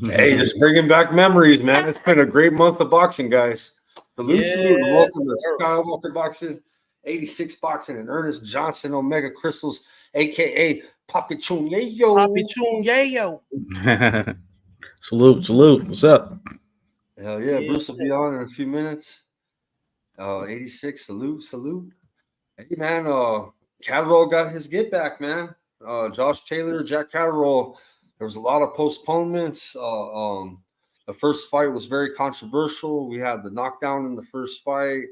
Hey, just bringing back memories, man. It's been a great month of boxing, guys. Salute, and welcome to Skywalker Boxing, 86 Boxing, and Ernest Johnson, Omega Crystals, a.k.a. Papi Chung Yayo. Papi Chung Yayo. Salute. What's up? Hell yeah, Bruce will be on in a few minutes. 86, salute. Hey, man, Catterall got his get back, man. Josh Taylor, Jack Catterall. There was a lot of postponements. The first fight was very controversial. We had the knockdown in the first fight.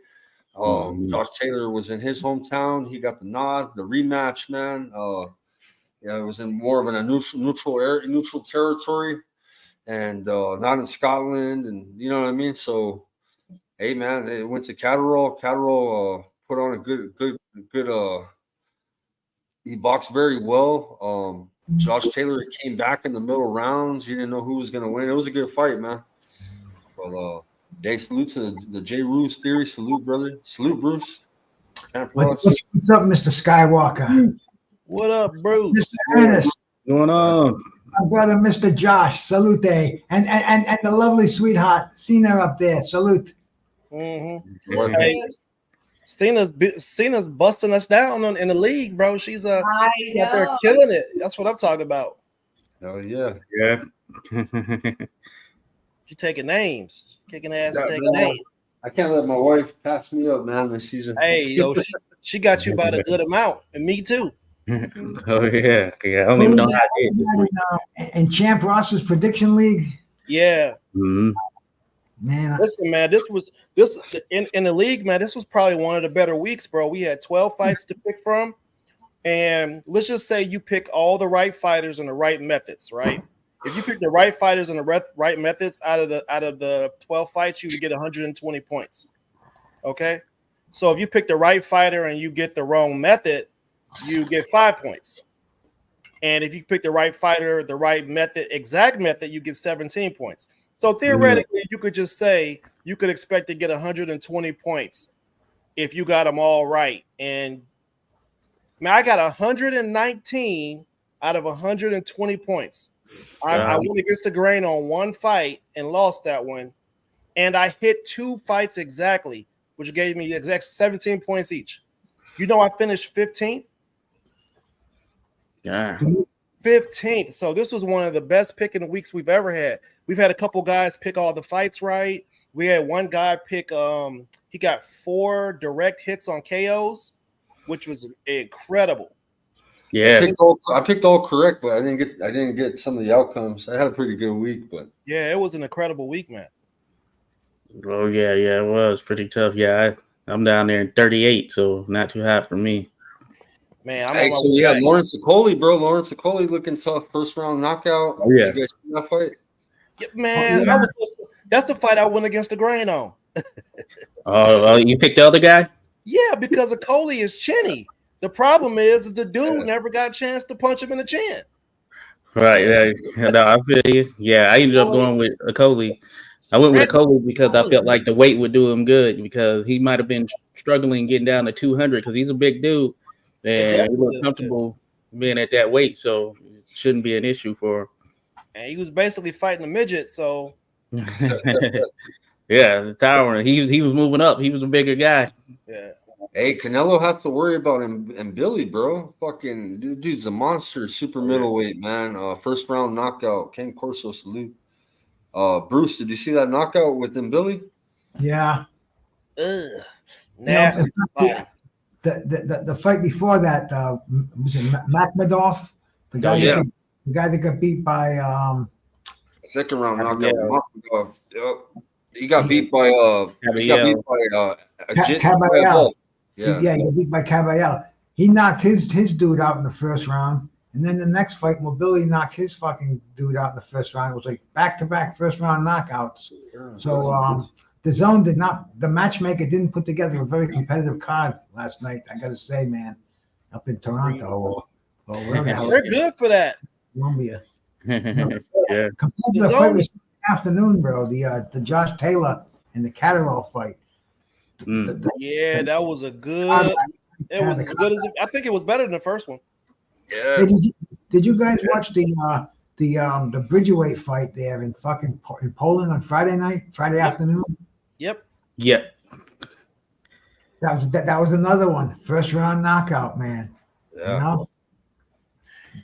Josh Taylor was in his hometown. He got the nod. The rematch, man. It was in more of a neutral territory, and not in Scotland. And you know what I mean. So, hey, man, it went to Catterall. Catterall put on a good. He boxed very well. Josh Taylor came back in the middle rounds. You didn't know who was going to win. It was a good fight, man. But salute to the J. Roos theory. Salute, brother. Salute, Bruce. What's up, Mr. Skywalker? What up, Bruce? Mr. Ernest. What's going on? My brother, Mr. Josh. Salute. And the lovely sweetheart, Cena up there. Salute. Mm-hmm. Hey, Cena's busting us down in the league, bro. She's out there killing it. That's what I'm talking about. Oh yeah. She taking names, kicking ass, and taking names. I can't let my wife pass me up, man, this season. Hey, yo, she got you by a good amount, and me too. Oh yeah. I don't even know how I did. In Champ Ross's prediction league. Yeah. Mm-hmm. Man, listen, man, this in the league, man. This was probably one of the better weeks, bro. We had 12 fights to pick from, and let's just say you pick all the right fighters and the right methods, right? If you pick the right fighters and the right methods out of the 12 fights, you would get 120 points. Okay, so if you pick the right fighter and you get the wrong method, you get 5 points. And if you pick the right fighter, the right method, exact method, you get 17 points. So theoretically, you could just say you could expect to get 120 points if you got them all right. And man, I got 119 out of 120 points. I went against the grain on one fight and lost that one. And I hit 2 fights exactly, which gave me the exact 17 points each. You know, I finished 15th. Yeah. 15th. So this was one of the best picking weeks we've ever had. We've had a couple guys pick all the fights right. We had one guy pick he got 4 direct hits on KOs, which was incredible. Yeah. I picked all correct, but I didn't get some of the outcomes. I had a pretty good week, but yeah, it was an incredible week, man. Oh yeah, it was pretty tough. Yeah, I'm down there in 38, so not too hot for me. Man, so we had Lawrence Okoli, bro. Lawrence Okoli looking tough, first round knockout. Oh yeah. Did you guys see that fight? Yeah, man, that's the fight I went against the grain on. Oh, you picked the other guy? Yeah, because Okoli is chinny. The problem is the dude never got a chance to punch him in the chin. Right. No, I feel you. Yeah, I ended up going with Okoli. I went with Okoli because I felt like the weight would do him good because he might have been struggling getting down to 200 because he's a big dude and he was comfortable being at that weight, so it shouldn't be an issue for him. And he was basically fighting a midget, so yeah, the tower. He was moving up. He was a bigger guy. Yeah. Hey, Canelo has to worry about him and Billy, bro. Fucking dude's a monster, super middleweight, man. First round knockout. Ken Corso, salute. Bruce, did you see that knockout with him, Billy? Yeah. Ugh. Nasty fight. The fight before that was it Makhmadov? The guy that got beat by second round knockout. Yep. He got beat by Caballel. Yeah, he got beat by Caballel. He knocked his dude out in the first round, and then the next fight, Mobility knocked his fucking dude out in the first round. It was like back-to-back first round knockouts. So the zone the matchmaker didn't put together a very competitive card last night. I got to say, man, up in Toronto or wherever the hell. They're good for that. Columbia. Yeah. The fight was afternoon, bro. The Josh Taylor and the Catterall fight. That was a good. It was as good as I think it was better than the first one. Yeah. Did you guys watch the the Bridgerweight fight there in fucking in Poland on Friday afternoon. Yep. Yep. That was another one. First round knockout, man. Yeah. You know?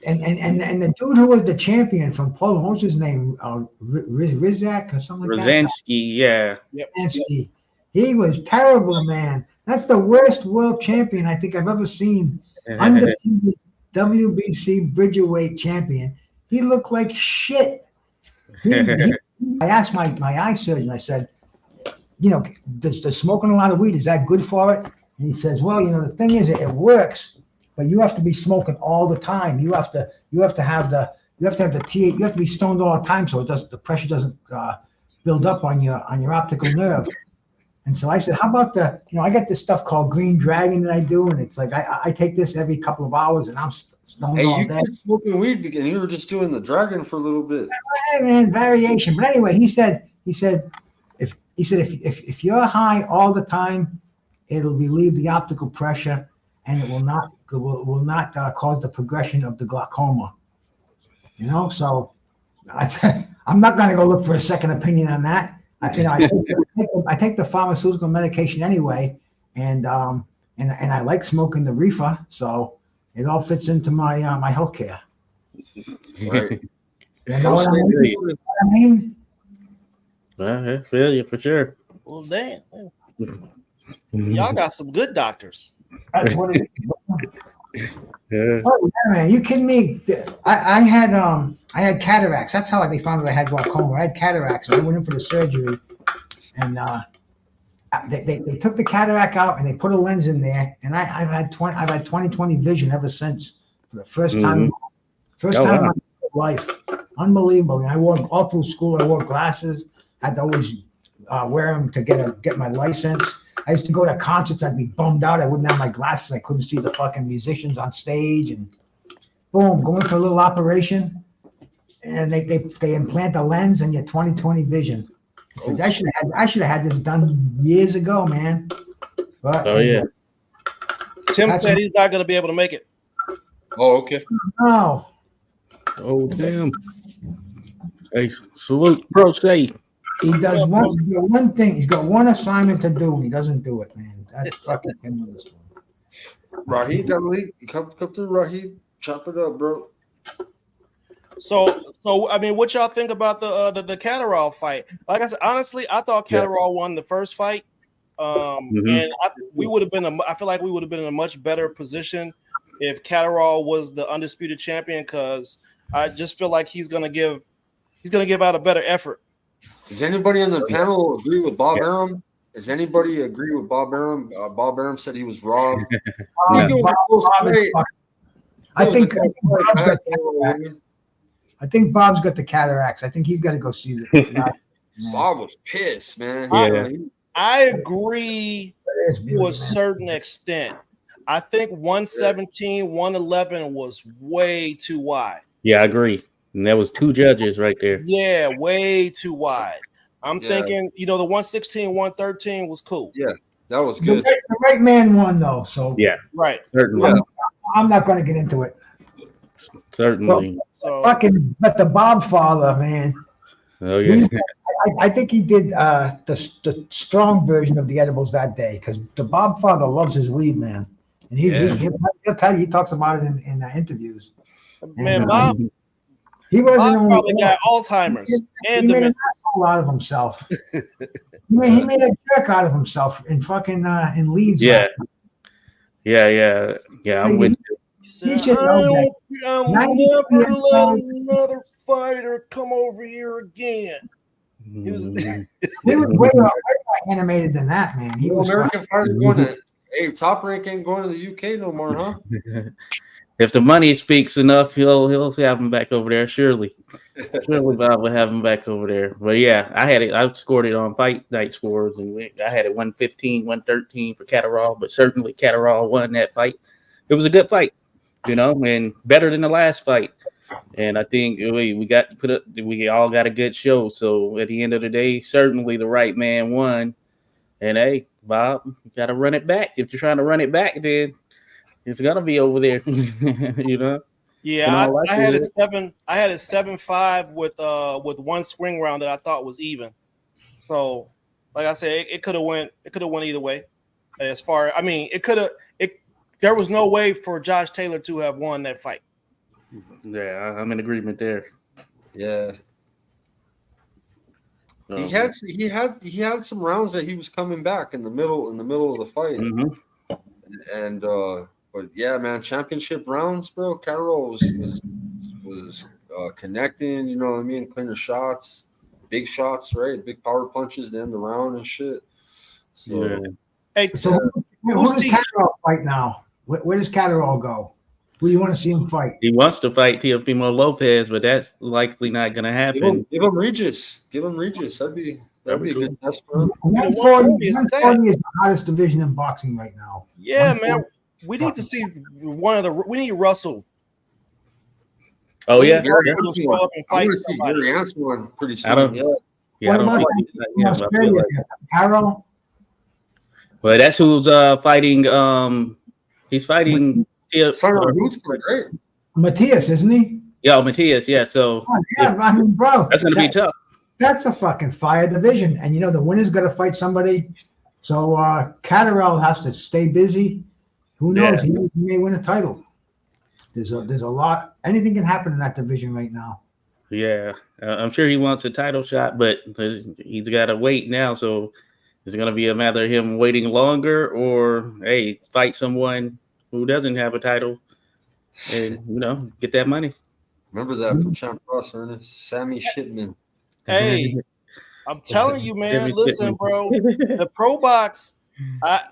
And the dude who was the champion from Poland, what was his name? Rizak or something like Rosansky, yeah. Yep. Rosansky. He was terrible, man. That's the worst world champion I think I've ever seen. Undefeated WBC Bridgerweight champion. He looked like shit. I asked my eye surgeon, I said, does smoking a lot of weed, is that good for it? And he says, well, the thing is, it works, but you have to be smoking all the time. You have to have the THC. You have to be stoned all the time so the pressure doesn't build up on your optical nerve. And so I said, how about I got this stuff called Green Dragon that I do, and it's like I take this every couple of hours, and I'm stoned all day. Hey, you quit smoking weed because you were just doing the Dragon for a little bit. Hey, man, variation. But anyway, he said if you're high all the time, it'll relieve the optical pressure, and it will not cause the progression of the glaucoma. So I'm not going to go look for a second opinion on that. I take the pharmaceutical medication anyway, and I like smoking the reefer, so it all fits into my my healthcare. Right. You know what I mean? Well, I feel you for sure. Well, damn. Y'all got some good doctors. That's what it is. Yeah. Oh yeah, man! You kidding me? I had cataracts. That's how they found out I had glaucoma. I had cataracts. So I went in for the surgery, and they took the cataract out and they put a lens in there. And I've had 20/20 vision ever since. For the first time, Wow. in my life. Unbelievable. I wore all through school. I wore glasses. I had to always wear them to get my license. I used to go to concerts. I'd be bummed out. I wouldn't have my glasses. I couldn't see the fucking musicians on stage. And boom, going for a little operation. And they implant a lens and your 20/20 vision. So I should have had this done years ago, man. But yeah. Tim said he's not going to be able to make it. Oh, okay. No. Oh, damn. Hey, salute, Pro Say. He does one thing. He's got one assignment to do, and he doesn't do it, man. That's fucking him with this one. Rahid got a leak. Come through, Rahid. Chop it up, bro. So I mean, what y'all think about the Catterall fight? Like I said, honestly, I thought Catterall won the first fight, and we would have been. I feel like we would have been in a much better position if Catterall was the undisputed champion, because I just feel like he's gonna give out a better effort. Does anybody on the panel agree with Bob Arum? Does anybody agree with Bob Arum? Bob Arum said he was robbed. I think Bob's got the cataracts. I think he's got to go see the Bob was pissed, man. Yeah. I agree to a certain extent. I think 117, 111 was way too wide. Yeah, I agree. And that was two judges right there. Yeah, way too wide. I'm thinking, the 116, 113 was cool. Yeah, that was good. The right man won, though. So Yeah, right. Certainly. I'm not going to get into it. Certainly. But the Bob father, man. Oh yeah. I think he did the strong version of the edibles that day, because the Bob father loves his weed, man, and he'll tell you, he talks about it in interviews. Man, Bob. He wasn't Bob probably got Alzheimer's he made an asshole out of himself. he made a jerk out of himself in fucking in Leeds. Yeah. I'm with you. He said, I'll never let another fighter come over here again. He was way more animated than that, man. He was American fighter going to Top Rank ain't going to the UK no more, huh? If the money speaks enough, he'll have him back over there. Surely Bob will have him back over there. But yeah, I scored it on fight night scores, and I had it 115, 113 for Catterall, but certainly Catterall won that fight. It was a good fight, and better than the last fight. And I think we all got a good show. So at the end of the day, certainly the right man won. And hey, Bob, you got to run it back. If you're trying to run it back, then it's gonna be over there, Yeah, I had it 7. I had it 7-5 with one swing round that I thought was even. So, like I said, it could have went. It could have went either way. As far, I mean, it could have. There was no way for Josh Taylor to have won that fight. Yeah, I'm in agreement there. Yeah. He had some rounds that he was coming back in the middle of the fight. Mm-hmm. And but yeah, man, championship rounds, bro. Carol was connecting, you know what I mean? Cleaner shots, big shots, right? Big power punches at the end of the round and shit. So yeah. Hey, So who does Catterall fight now? Where does Catterall go? Who do you want to see him fight? He wants to fight Teofimo Lopez, but that's likely not going to happen. give him Regis. Give him Regis. That'd be a good test for him. 140 is the hottest division in boxing right now. Yeah, man. We need to see we need Russell. Oh yeah, Gary Ant's one pretty soon. What about Australia? Carol? Well, that's who's fighting. He's fighting. Right? Matthias, isn't he? Yeah, Matthias. Yeah. So I mean, bro, that's going to be tough. That's a fucking fire division, and you know the winner's got to fight somebody. So Catterall has to stay busy. Who knows? Yeah. He may win a title. There's a lot. Anything can happen in that division right now. Yeah, I'm sure he wants a title shot, but he's got to wait now. So it's going to be a matter of him waiting longer, or hey, fight someone who doesn't have a title, and get that money. Remember that from Champ Ross, Ernest? Sammy Shipman. Hey, I'm telling you, man. Listen, bro. The Pro Box, I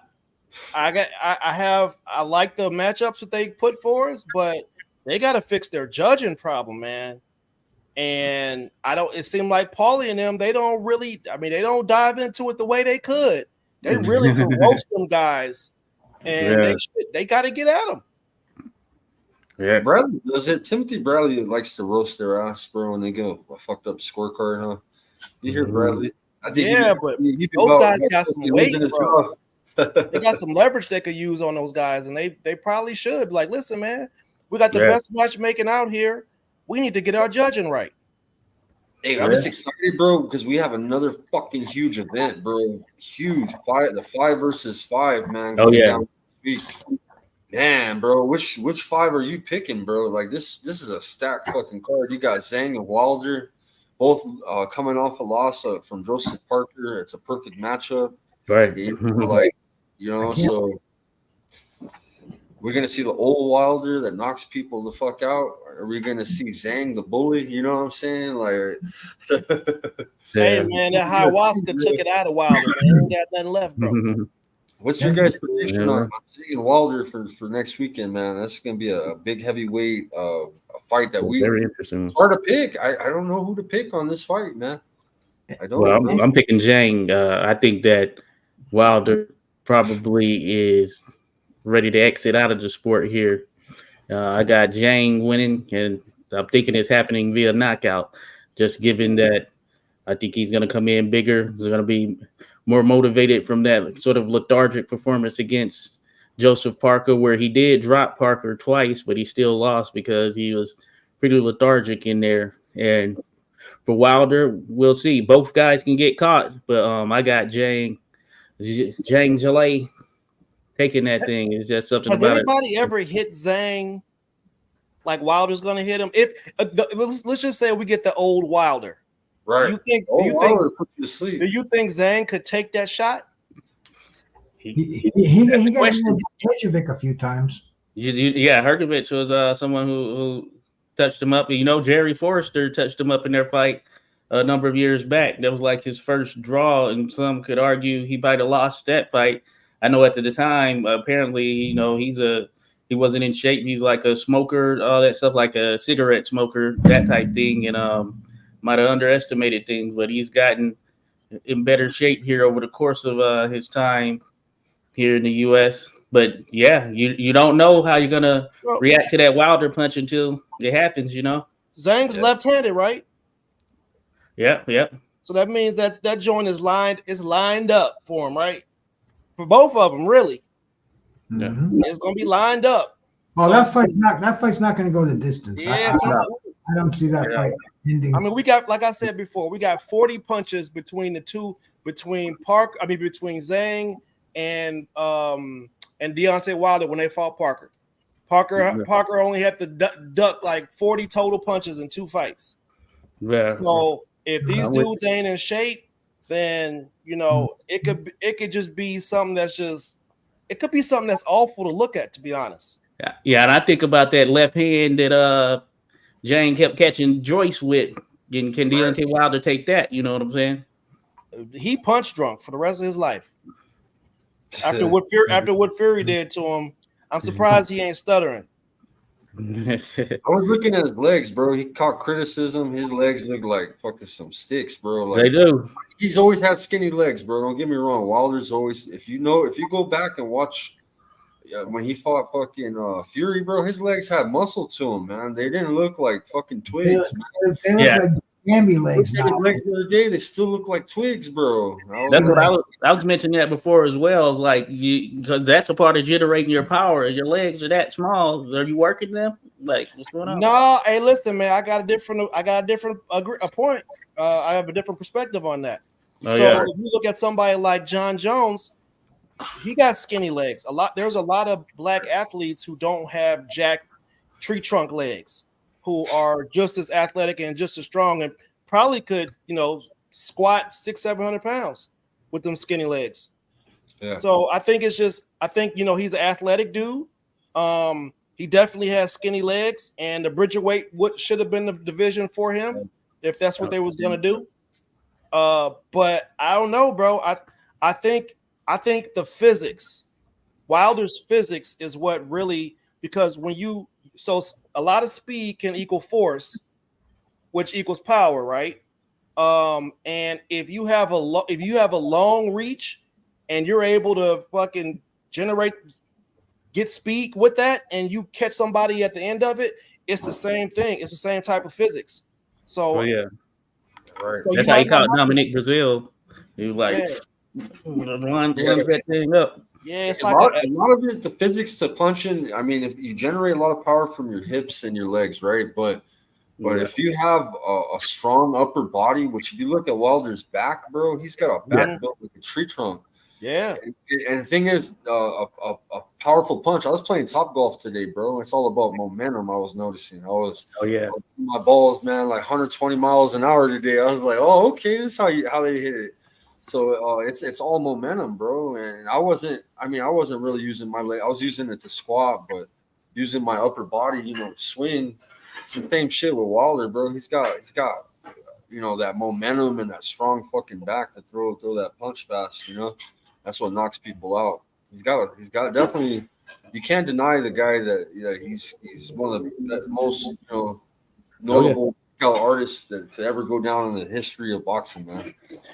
like the matchups that they put for us, but they got to fix their judging problem, man. And it seemed like Paulie and them, they don't dive into it the way they could. They really could roast them guys, and they got to get at them. Yeah, Bradley does it. Timothy Bradley likes to roast their ass, bro, when they get a fucked up scorecard, huh? You hear Bradley? I think but those guys got some weight, bro. They got some leverage they could use on those guys, and they probably should. Like, listen, man, we got the best matchmaking out here. We need to get our judging right. Hey, I'm just excited, bro, because we have another fucking huge event, bro. Huge fight, the 5 versus 5, man. Oh yeah. Down this week. Man, bro, which 5 are you picking, bro? Like this is a stacked fucking card. You got Zhang and Wilder, both coming off a loss from Joseph Parker. It's a perfect matchup, right? So we're gonna see the old Wilder that knocks people the fuck out. Are we gonna see Zhang the bully? You know what I'm saying? Like, hey man, that ayahuasca took it out of Wilder. Man, ain't got nothing left, bro. What's your guys' prediction on Zhang and Wilder for next weekend, man? That's gonna be a big heavyweight a fight that very interesting. It's hard to pick. I don't know who to pick on this fight, man. I don't. Well, I'm picking Zhang. I think that Wilder probably is ready to exit out of the sport here. I got Zhang winning, and I'm thinking it's happening via knockout. Just given that I think he's going to come in bigger. He's going to be more motivated from that sort of lethargic performance against Joseph Parker, where he did drop Parker twice, but he still lost because he was pretty lethargic in there. And for Wilder, we'll see. Both guys can get caught, but I got Zhang Jalay taking that thing. Is just something Has about anybody ever hit Zhang like Wilder's going to hit him? If let's just say we get the old Wilder, right? Do you think Zhang could take that shot? He got Herjavec a few times. Yeah, Herjavec was someone who touched him up. Jerry Forrester touched him up in their fight a number of years back. That was like his first draw, and some could argue he might have lost that fight. I know at the time, apparently, he wasn't in shape. He's like a smoker, all that stuff, like a cigarette smoker, that type thing, and might have underestimated things. But he's gotten in better shape here over the course of his time here in the U.S. But yeah, you don't know how you're gonna react to that Wilder punch until it happens. Zhang's left-handed, right? Yeah. So that means that joint is lined up for him, right? For both of them, really. Yeah. It's gonna be lined up. Well, that fight's not going to go the distance. Yeah, I don't see that fight ending. I mean, we got, like I said before, we got 40 punches between the two, between Zhang and Deontay Wilder when they fought Parker. Parker only had to duck like 40 total punches in 2 fights. Yeah. So if these dudes ain't in shape, then it could just be something that's awful to look at, to be honest. Yeah, and I think about that left hand that Jane kept catching Joyce with. Can Deontay Wilder take that? You know what I'm saying? He punch drunk for the rest of his life. After what Fury did to him, I'm surprised he ain't stuttering. I was looking at his legs, bro. He caught criticism. His legs look like fucking some sticks, bro. Like, they do. He's always had skinny legs, bro. Don't get me wrong. Wilder's always, if you go back and watch when he fought fucking Fury, bro, his legs had muscle to them, man. They didn't look like fucking twigs, man. They look like Bambi legs. His legs the other day, they still look like twigs, bro. That's what I was mentioning that before as well. Like, because that's a part of generating your power. Your legs are that small. Are you working them? Like, what's going on? No, hey, listen, man. I got a different point. I have a different perspective on that. If you look at somebody like John Jones, he got skinny legs. There's a lot of black athletes who don't have jack tree trunk legs, who are just as athletic and just as strong, and probably could, squat 600-700 pounds with them skinny legs. Yeah. So I think he's an athletic dude. He definitely has skinny legs, and the Bridgerweight should have been the division for him if that's what they was gonna do. But I don't know, bro. I think the physics, Wilder's physics, is what really, because a lot of speed can equal force, which equals power, right? And if you have a long reach and you're able to fucking get speed with that, and you catch somebody at the end of it, it's the same thing. It's the same type of physics. So right. So that's how he caught Dominic Brazil. He was like, run that thing up. Yeah, it's a lot of it, the physics to punching. I mean, if you generate a lot of power from your hips and your legs, right? But if you have a strong upper body, which if you look at Wilder's back, bro, he's got a back built like a tree trunk. Yeah. And the thing is, a powerful punch. I was playing Topgolf today, bro. It's all about momentum. I was noticing. I was my balls, man, like 120 miles an hour today. I was like, oh, okay, this is how they hit it. So it's all momentum, bro. And I wasn't really using my leg. I was using it to squat, but using my upper body, swing. It's the same shit with Wilder, bro. He's got that momentum and that strong fucking back to throw that punch fast. That's what knocks people out. He's got definitely. You can't deny the guy that he's one of the most notable artists to ever go down in the history of boxing, man.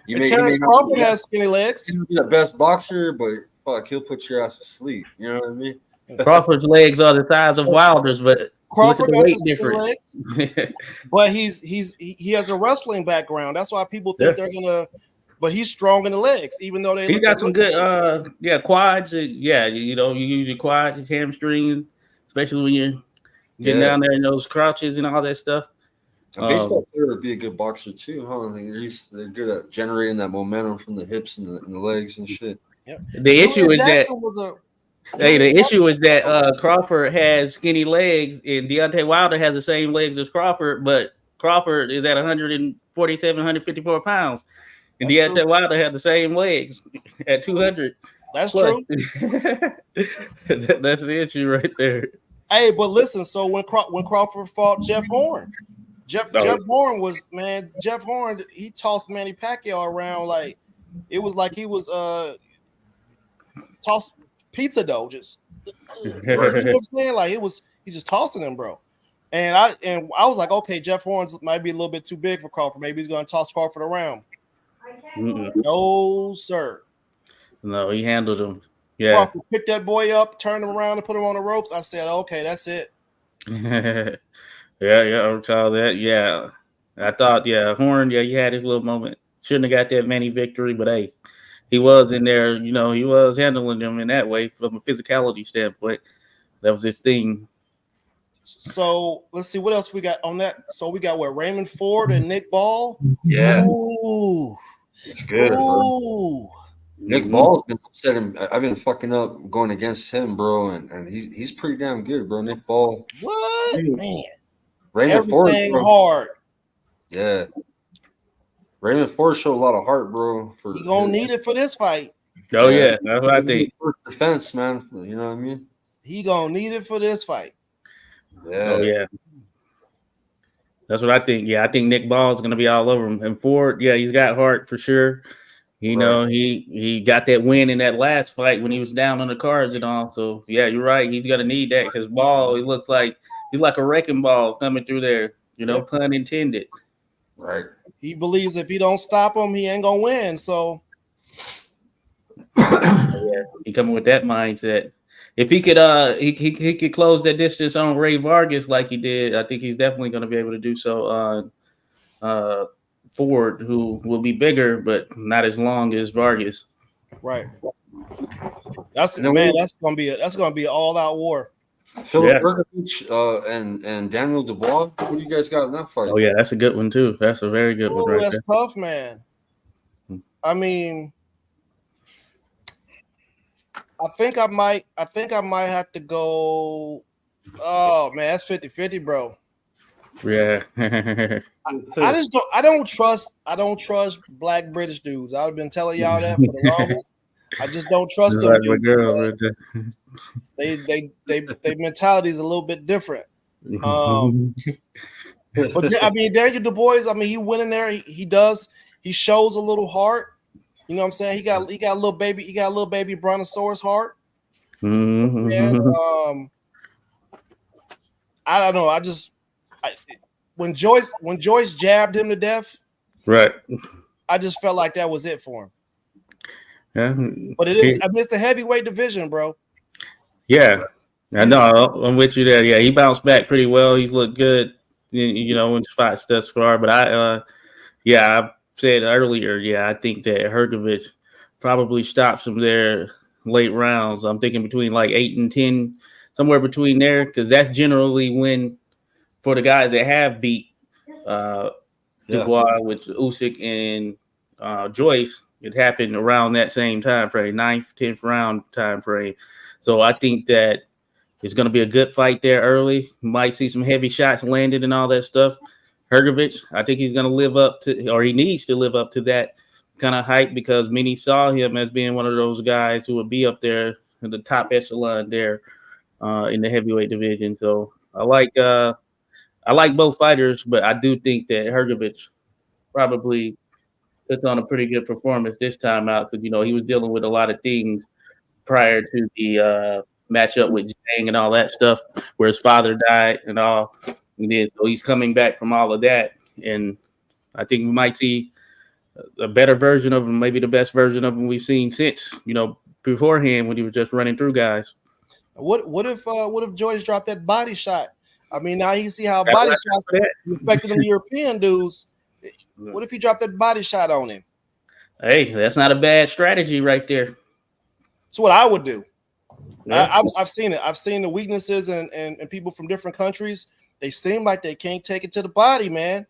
Terrence Crawford has skinny legs. He'll be the best boxer, but fuck, he'll put your ass to sleep. You know what I mean? Crawford's legs are the size of Wilder's, but Crawford look at the weight difference. But he has a wrestling background. That's why people think they're gonna. But he's strong in the legs, even though he got some good quads. You use your quads, your hamstrings, especially when you're getting down there in those crouches and all that stuff. A baseball player would be a good boxer too, huh? They're good at generating that momentum from the hips and the legs and shit. Yep. The issue is that Crawford has skinny legs, and Deontay Wilder has the same legs as Crawford, but Crawford is at 147, 154 pounds. And Deontay Wilder had the same legs at 200. That's true. That's the issue right there. Hey, but listen. So when Crawford fought Jeff Horn, Jeff Horn, he tossed Manny Pacquiao around like it was like he was tossed pizza dough. Just you know what I'm saying? Like he's just tossing him, bro. And I was like, okay, Jeff Horn might be a little bit too big for Crawford. Maybe he's gonna toss Crawford around. No, sir. No, he handled him. Yeah. Crawford picked that boy up, turned him around, and put him on the ropes. I said, okay, that's it. Yeah, I recall that. Yeah. I thought, Horn, he had his little moment. Shouldn't have got that many victory, but hey, he was in there, he was handling them in that way from a physicality standpoint. That was his thing. So let's see what else we got on that. So we got what, Raymond Ford and Nick Ball. Yeah, Ooh, it's good, bro. ooh. Nick Ball's been upsetting. I've been fucking up going against him, bro, and he's pretty damn good, bro. Nick Ball, What, man? Raymond Ford, Everything bro. hard. Yeah, Raymond Ford showed a lot of heart, bro. For He gonna need it for this fight. Oh yeah, that's what I think. First defense, man. You know what I mean? He gonna need it for this fight. Yeah. Oh yeah. That's what I think. Yeah, I think Nick Ball is going to be all over him. And Ford, yeah, he's got heart for sure. You know, he got that win in that last fight when he was down on the cards and all. So yeah, you're right. He's going to need that because Ball, he looks like he's like a wrecking ball coming through there. You know, pun intended. Right. He believes if he don't stop him, he ain't gonna win. So yeah, he coming with that mindset. If he could, he could close that distance on Ray Vargas like he did. I think he's definitely going to be able to do so. Ford, who will be bigger but not as long as Vargas. Right. That's gonna be an all-out war. Philip Berkovich and Daniel Dubois. Who do you guys got in that fight? Oh yeah, that's a good one too. That's a very good one right that's there. Tough, man. I mean, I think I might have to go. Oh man, that's 50-50, bro. Yeah. I don't trust black British dudes. I've been telling y'all that for the longest. I just don't trust them. They mentality is a little bit different. But I mean, Daniel Dubois, I mean, he went in there, he shows a little heart. You know what I'm saying? He got a little baby brontosaurus heart. And I don't know. When Joyce jabbed him to death, right? I just felt like that was it for him. Yeah, but it's the heavyweight division, bro. Yeah, I know. I'm with you there. Yeah, he bounced back pretty well. He's looked good, you know, in spots thus far. But I said earlier, I think that Hrgović probably stops him there late rounds. I'm thinking between like 8 and 10, somewhere between there, because that's generally when, for the guys that have beat Dubois with Usyk and Joyce, it happened around that same time frame, 9th, 10th round time frame. So I think that it's going to be a good fight there early. You might see some heavy shots landed and all that stuff. Hrgović, I think he's going to live up to, or he needs to live up to that kind of hype, because many saw him as being one of those guys who would be up there in the top echelon there in the heavyweight division. So I like both fighters, but I do think that Hrgović probably puts on a pretty good performance this time out, because, you know, he was dealing with a lot of things prior to the matchup with Zhang and all that stuff, where his father died and all. And then, so he's coming back from all of that. And I think we might see a better version of him, maybe the best version of him we've seen since, you know, beforehand when he was just running through guys. What if Joyce dropped that body shot? I mean, now you see how body shots affected them European dudes. What if he dropped that body shot on him? Hey, that's not a bad strategy right there. That's what I would do. Yeah. I've seen it. I've seen the weaknesses and people from different countries. They seem like they can't take it to the body, man.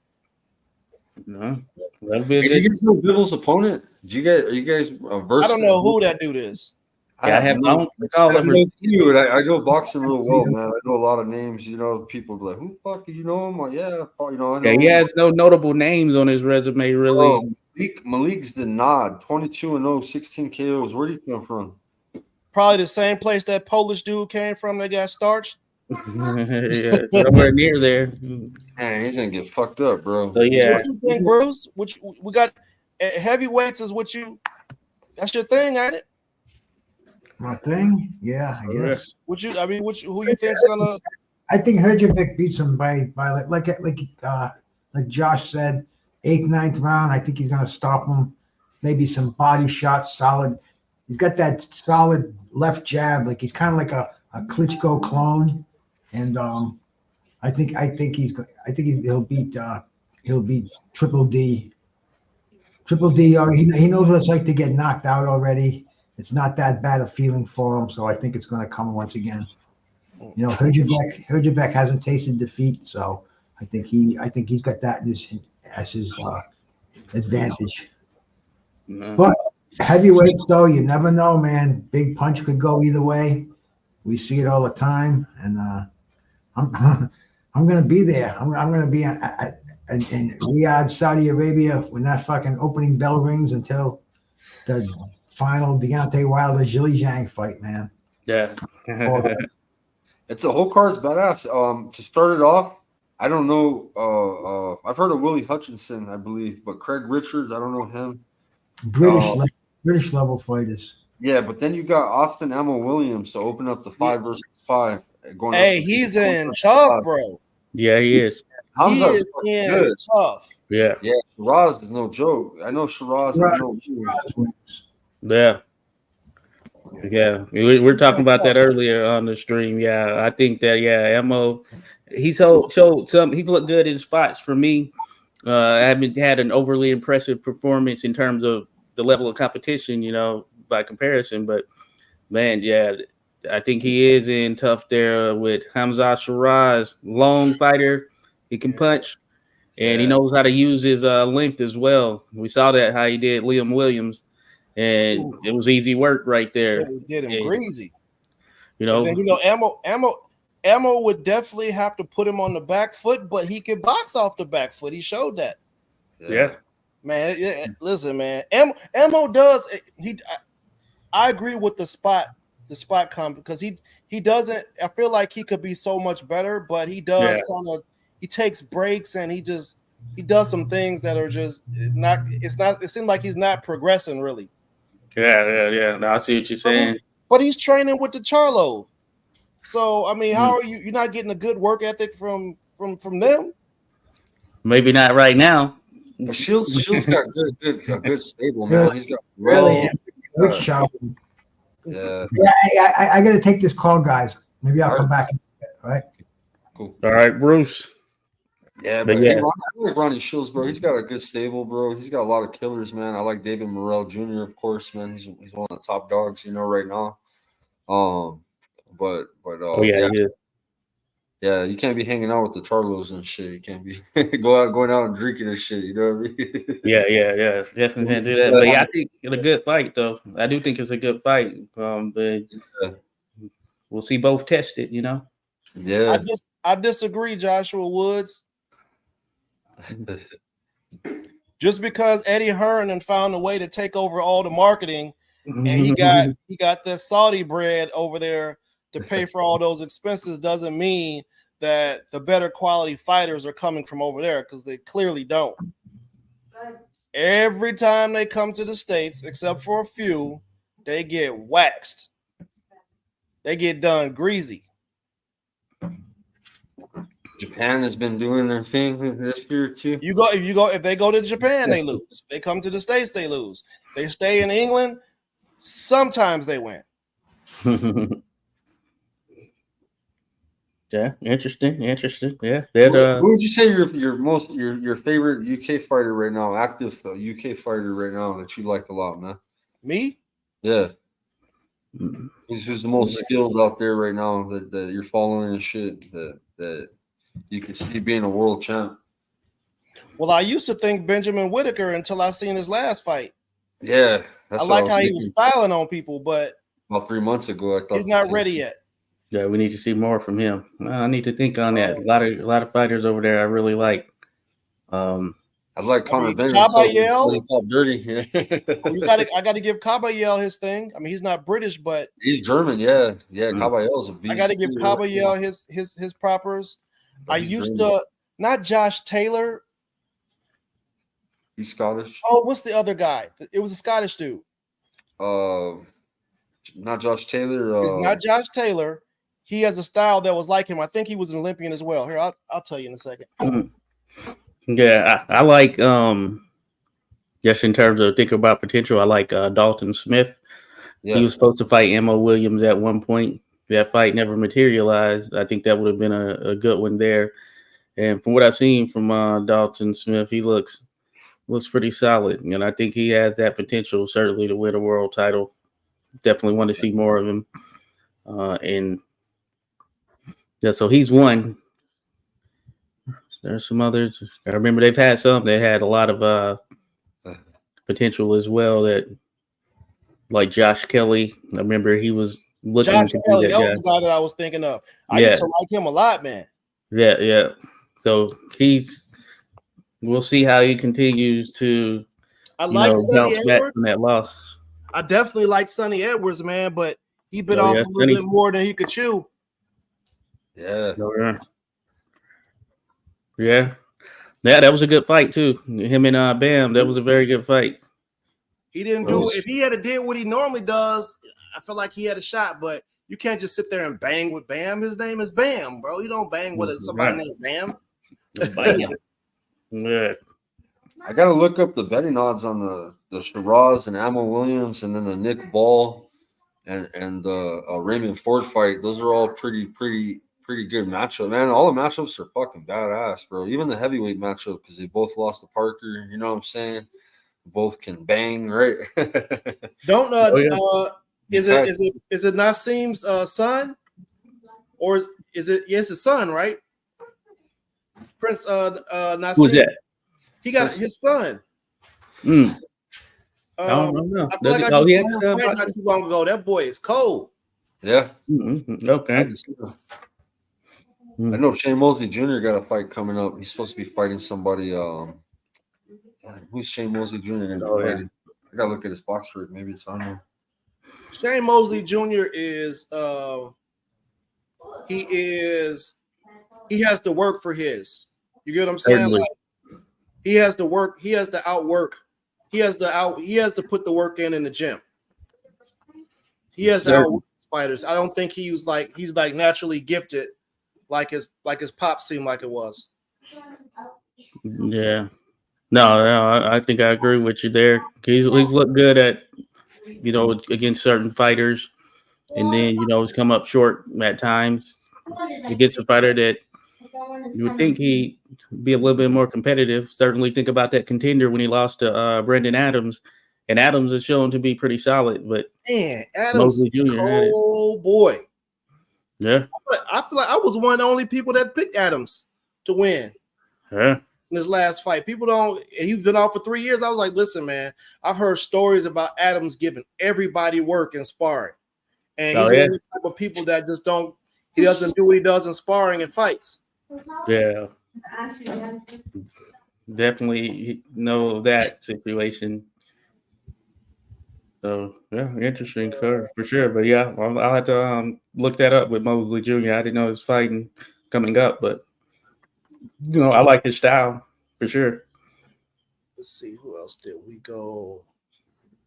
No, that'd be a good. Did you guys know Bibble's opponent? Are you guys versed? I don't know who that dude is. I don't recall him. I know boxing real well, man. I know a lot of names. You know, people be like, "Who the fuck do you know him?" Like, I know. He has no notable names on his resume, really. Oh, Malik's the nod, 22-0, 16 KOs. Where did he come from? Probably the same place that Polish dude came from that got starched. Yeah, somewhere near there. Man, he's gonna get fucked up, bro. So, yeah. What you think, Bruce? Which we got heavyweights is what you? That's your thing, ain't it? My thing, yeah, I guess. Who you think's gonna? I think Hrgović beats him by like Josh said, 8th, 9th round. I think he's gonna stop him. Maybe some body shots, solid. He's got that solid left jab, like he's kind of like a Klitschko clone, and I think he'll beat Triple D. Triple D, he knows what it's like to get knocked out already. It's not that bad a feeling for him, so I think it's going to come once again. You know, Herjavec hasn't tasted defeat, so I think he's got that as his advantage. No. But heavyweights, though, you never know, man. Big punch could go either way. We see it all the time, and I'm I'm gonna be there. I'm gonna be in Riyadh, Saudi Arabia, when that fucking opening bell rings until the final Deontay Wilder Zhilei Zhang fight, man. Yeah. It's the whole card's badass. To start it off, I don't know. I've heard of Willie Hutchinson, I believe, but Craig Richards, I don't know him. British level fighters. Yeah, but then you got Austin Emma Williams to open up the 5 versus 5. Hey, he's in tough, bro. Yeah, he is. Hamza's He is in good. tough. Yeah. Yeah, Shiraz is no joke. I know Shiraz. I know Yeah. Yeah. We're talking about that earlier on the stream. Yeah. I think that, Emo, he's showed some, he's looked good in spots for me. I haven't had an overly impressive performance in terms of the level of competition, by comparison. But, man, yeah, I think he is in tough there with Hamza Shiraz, long fighter. He can punch, and he knows how to use his length as well. We saw that how he did Liam Williams, and it was easy work right there. Yeah, he did him greasy. And then, Ammo would definitely have to put him on the back foot, but he could box off the back foot. He showed that. Yeah. Man, listen, man. Ammo does. I agree with the spot comment because he doesn't. I feel like he could be so much better, but he does kind of. He takes breaks and he does some things that are just not. It's not. It seems like he's not progressing really. Yeah. No, I see what you're saying. But he's training with the Charlo. So I mean, how are you? You're not getting a good work ethic from them? Maybe not right now. But Shields got a good stable, man. He's got really good shot. Yeah. I got to take this call, guys. Maybe I'll come back. All right. Cool. All right, Bruce. Yeah, but I like Ronnie Shields, bro. He's got a good stable, bro. He's got a lot of killers, man. I like David Morrell Jr., of course, man. He's one of the top dogs, right now. Yeah, you can't be hanging out with the Charlos and shit. You can't be going out and drinking and shit. You know what I mean? Yeah. Definitely can't do that. But I think it's a good fight, though. I do think it's a good fight. But we'll see both tested. Yeah. I disagree, Joshua Woods. Just because Eddie Hearn found a way to take over all the marketing, and he got that Saudi bread over there to pay for all those expenses, doesn't mean that the better quality fighters are coming from over there, because they clearly don't. Every time they come to the States, except for a few, they get waxed. They get done greasy. Japan has been doing their thing this year too. If they go to Japan, they lose. If they come to the States, they lose. They stay in England, sometimes they win. Yeah, interesting. Yeah. Who would you say your favorite UK fighter right now, active UK fighter right now that you like a lot, man? Me? Yeah. Who's the most skilled out there right now that you're following and shit that you can see being a world champ? Well, I used to think Benjamin Whittaker until I seen his last fight. Yeah. I like how he was styling on people, but about 3 months ago, I thought he's not ready yet. Yeah, we need to see more from him. I need to think on that. A lot of fighters over there I really like. I like Conor Benn. Kabayel. Dirty. I got to give Kabayel his thing. I mean, he's not British, but he's German. Yeah. Kabayel's a beast. I got to give Kabayel his propers. I used to not Josh Taylor. He's Scottish. Oh, what's the other guy? It was a Scottish dude. Not Josh Taylor. It's not Josh Taylor. He has a style that was like him. I think he was an Olympian as well. Here, I'll tell you in a second. Yeah, I like just in terms of thinking about potential, I like Dalton Smith. Yeah. He was supposed to fight Emma Williams at one point. That fight never materialized. I think that would have been a good one there. And from what I've seen from Dalton Smith, he looks pretty solid. And I think he has that potential, certainly, to win a world title. Definitely want to see more of him. And Yeah, so he's one. There's some others. I remember they've had some that had a lot of potential as well. That like Josh Kelly. I remember he was looking Josh to be Kelly, that that guy. was the guy that I was thinking of. I Yeah. used to like him a lot, man. Yeah. So we'll see how he continues to Sonny bounce back Edwards. from that loss. I definitely like Sonny Edwards, man, but he bit Oh, off yeah, a little Sonny. bit more than he could chew. Yeah. Yeah, that was a good fight too. Him and Bam, that was a very good fight. He didn't do if he had did what he normally does, I feel like he had a shot, but you can't just sit there and bang with Bam. His name is Bam, bro. You don't bang with somebody named Bam. Bam. Yeah. I gotta look up the betting odds on the Shiraz and Ammo Williams, and then the Nick Ball and the Raymond Ford fight. Those are all pretty good matchup, man. All the matchups are fucking badass, bro. Even the heavyweight matchup, because they both lost to Parker. You know what I'm saying? Both can bang, right? Is it Nassim's son, or is it? Yes, his son, right? Prince Nassim. Who's that? He got his son. I don't know. I feel like I just saw him fight not too long ago. That boy is cold. Yeah. Mm-hmm. Okay. I know Shane Mosley Jr. got a fight coming up. He's supposed to be fighting somebody. Who's Shane Mosley Jr. Fighting? I gotta look at his box score. Maybe it's on there. Shane Mosley Jr. is he has to work for his. You get what I'm saying? Like, he has to work. He has to outwork. He has to put the work in the gym. He has to outwork fighters. I don't think he's like naturally gifted, like his pop seemed like it was. Yeah. No, I think I agree with you there. He's looked good at against certain fighters, and then he's come up short at times. Against a fighter that you would think he'd be a little bit more competitive. Certainly think about that contender when he lost to Brendan Adams. And Adams is shown to be pretty solid, but man, Adams is oh boy. Yeah. I feel like I was one of the only people that picked Adams to win. Yeah. In his last fight. He's been out for 3 years. I was like, listen, man, I've heard stories about Adams giving everybody work in sparring. And he's one of the type of people that just he doesn't do what he does in sparring and fights. Yeah. Definitely know that situation. So yeah, interesting for sure. But yeah, I'll have to look that up with Mosley Jr. I didn't know he was fighting coming up, but I like his style for sure. Let's see, who else did we go?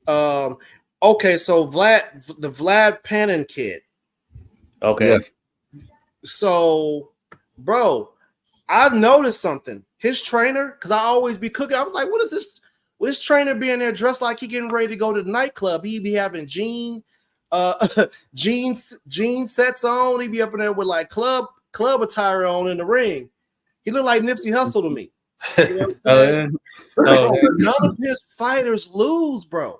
Okay, so the Vlad Panin kid. Okay. Yeah. So, bro, I've noticed something. His trainer, because I always be cooking. I was like, what is this? With his trainer being there dressed like he getting ready to go to the nightclub. He be having jean sets on. He be up in there with like club attire on in the ring. He looked like Nipsey Hussle to me. You know none of his fighters lose, bro.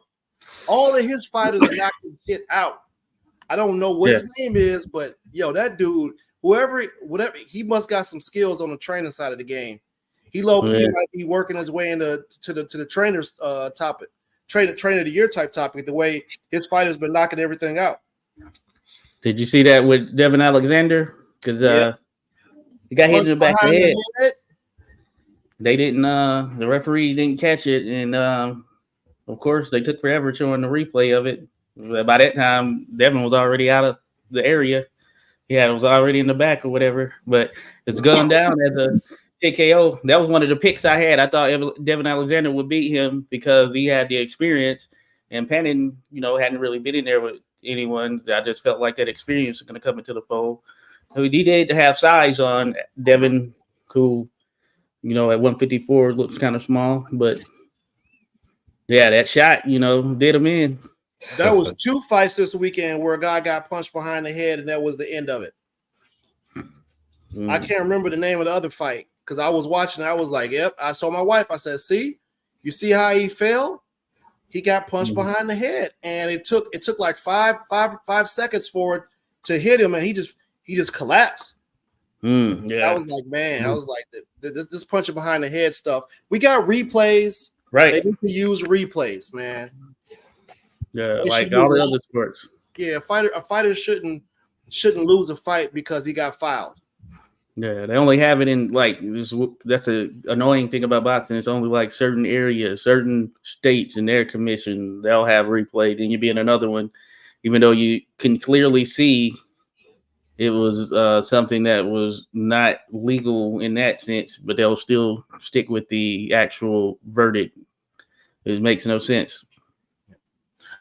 All of his fighters knock his shit out. I don't know what his name is, but that dude, whatever, he must got some skills on the training side of the game. He low-key might be working his way into the trainer's topic, trainer of the year type topic, the way his fighter's been knocking everything out. Did you see that with Devin Alexander? Because he got hit in the back of the head. They didn't the referee didn't catch it, and of course they took forever showing the replay of it. By that time, Devin was already out of the area. It was already in the back or whatever, but it's gone down as a TKO. That was one of the picks I had. I thought Devin Alexander would beat him because he had the experience, and Panin, hadn't really been in there with anyone. I just felt like that experience was going to come into the fold. So he did have size on Devin, who, at 154 looks kind of small, but yeah, that shot, did him in. There was 2 fights this weekend where a guy got punched behind the head, and that was the end of it. I can't remember the name of the other fight because I was watching. I was like, "Yep." I told my wife, I said, "See, you see how he fell? He got punched behind the head, and it took like five seconds for it to hit him, and he just collapsed." I was like, man, I was like, this punching behind the head stuff. We got replays. Right. They need to use replays, man. Yeah, like all the other sports. Yeah, a fighter shouldn't lose a fight because he got fouled. Yeah, they only have it in like this. That's a annoying thing about boxing. It's only like certain areas, certain states, and their commission they'll have replay. Then you be in another one, even though you can clearly see it was something that was not legal in that sense, but they'll still stick with the actual verdict. It makes no sense.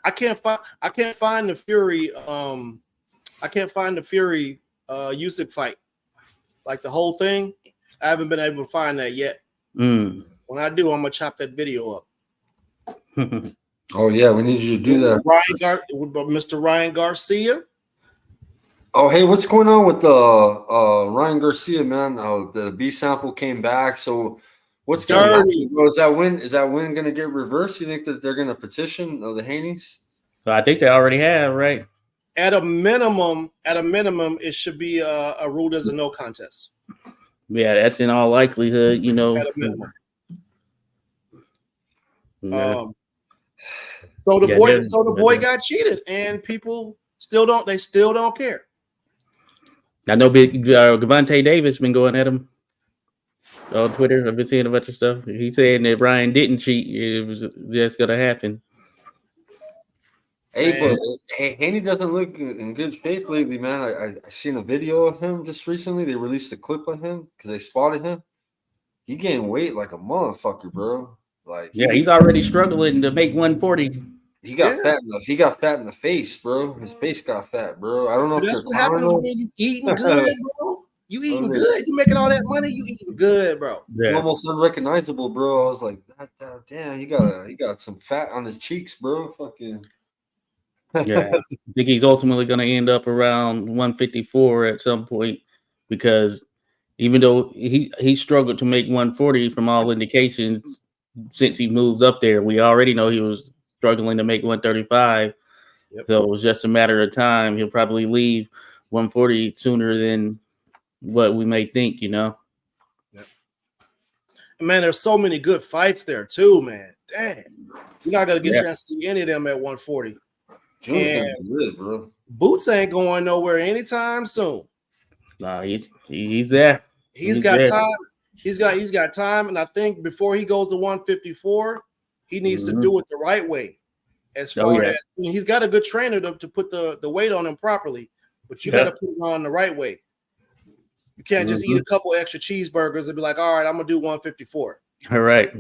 I can't find the Fury. I can't find the Fury Usyk fight. Like the whole thing, I haven't been able to find that yet. When I do, I'm gonna chop that video up. Oh yeah, we need you to do that. Mr. Ryan Garcia. Oh hey, what's going on with Ryan Garcia, man? Oh, the B sample came back. So what's going on? Is that win gonna get reversed? You think that they're gonna petition the Haneys? So I think they already have, right? At a minimum, it should be ruled as a no contest. Yeah, that's in all likelihood, you know. At a minimum. Yeah. So the boy got cheated, and people still don't care. I know big Gervonta Davis been going at him on Twitter. I've been seeing a bunch of stuff. He's saying that Brian didn't cheat. It was just gonna happen. Hey, but Haney doesn't look in good shape lately, man. I seen a video of him just recently. They released a clip of him because they spotted him. He gained weight like a motherfucker, bro. Like he's already struggling to make 140. He got fat enough. He got fat in the face, bro. His face got fat, bro. I don't know if that's what happens when you eating good, bro. You eating good. You making all that money. You eating good, bro. Yeah. Almost unrecognizable, bro. I was like, damn, he got some fat on his cheeks, bro. Fucking. Yeah, I think he's ultimately going to end up around 154 at some point because even though he struggled to make 140 from all indications since he moved up there, we already know he was struggling to make 135. Yep. So it was just a matter of time. He'll probably leave 140 sooner than what we may think, you know. Yep. Man, there's so many good fights there too, man. Dang, you're not gonna get a chance to see any of them at 140. June's gonna be good, bro. Boots ain't going nowhere anytime soon. Nah, he's there. He's got there. Time. He's got time, and I think before he goes to 154, he needs to do it the right way. As far as he's got a good trainer to put the weight on him properly, but you got to put it on the right way. You can't just eat a couple extra cheeseburgers and be like, all right, I'm gonna do 154. All right.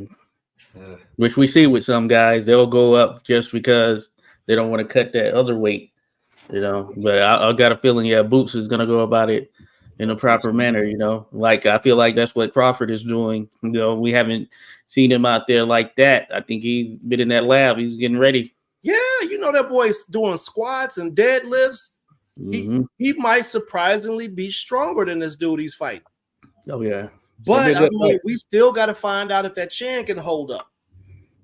Which we see with some guys, they'll go up just because they don't want to cut that other weight, you know. But I got a feeling, Boots is gonna go about it in a proper manner, you know. Like I feel like that's what Crawford is doing. You know, we haven't seen him out there like that. I think he's been in that lab. He's getting ready. Yeah, you know that boy's doing squats and deadlifts. He might surprisingly be stronger than this dude he's fighting. Oh yeah, but I mean, we still got to find out if that chin can hold up,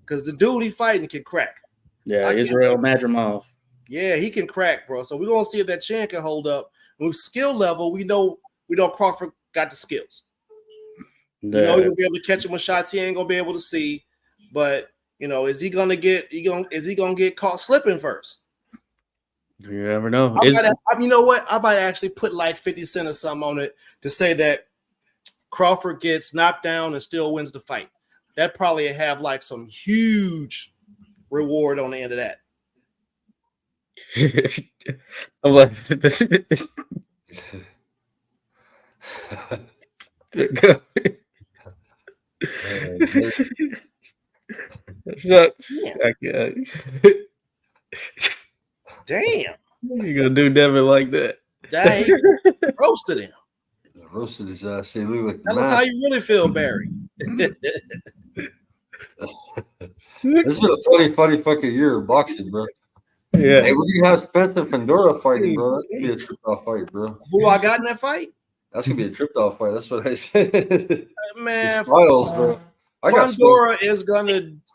because the dude he's fighting can crack. Yeah, Israel Madrimov. Yeah, he can crack, bro. So we're gonna see if that chin can hold up. With skill level, we know Crawford got the skills. Yeah. You know he's gonna be able to catch him with shots he ain't gonna be able to see. But you know, is he gonna get caught slipping first? You never know. You know what? I might actually put like 50 cents or something on it to say that Crawford gets knocked down and still wins the fight. That probably have like some huge reward on the end of that. I'm like, Damn. You gonna do Devin like that? Dang, roasted him. Roasted his ass. He looked like tell us how you really feel, Barry. This has been a funny fucking year of boxing, bro. Yeah. Hey, we're gonna have Spencer Pandora fighting, bro. That's gonna be a tripped off fight, bro. Who I got in that fight? That's gonna be a tripped off fight. That's what I said. Man, Styles, bro.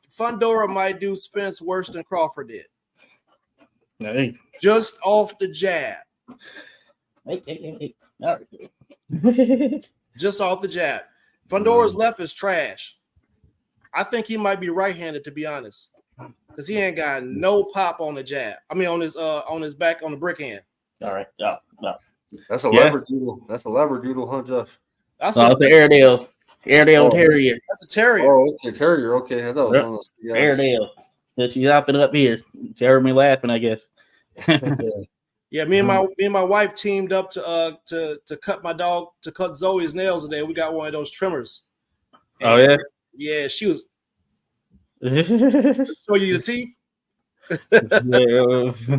Fundora might do Spence worse than Crawford did. Hey. Just off the jab. Hey. All right. Just off the jab. Fundora's left is trash. I think he might be right-handed, to be honest, because he ain't got no pop on the jab. I mean, on his back on the brick hand. All right. No. That's a labradoodle. That's a labradoodle, huh, Josh? It's an Airedale. Airedale Terrier. That's a terrier. Oh, okay, terrier. Okay, I thought it was one of those. Yes. Airedale. She's hopping up here. She heard me laughing, I guess. Yeah, me and my wife teamed up to cut Zoe's nails today. We got one of those trimmers. Oh yeah. Yeah, she was. Show you the teeth.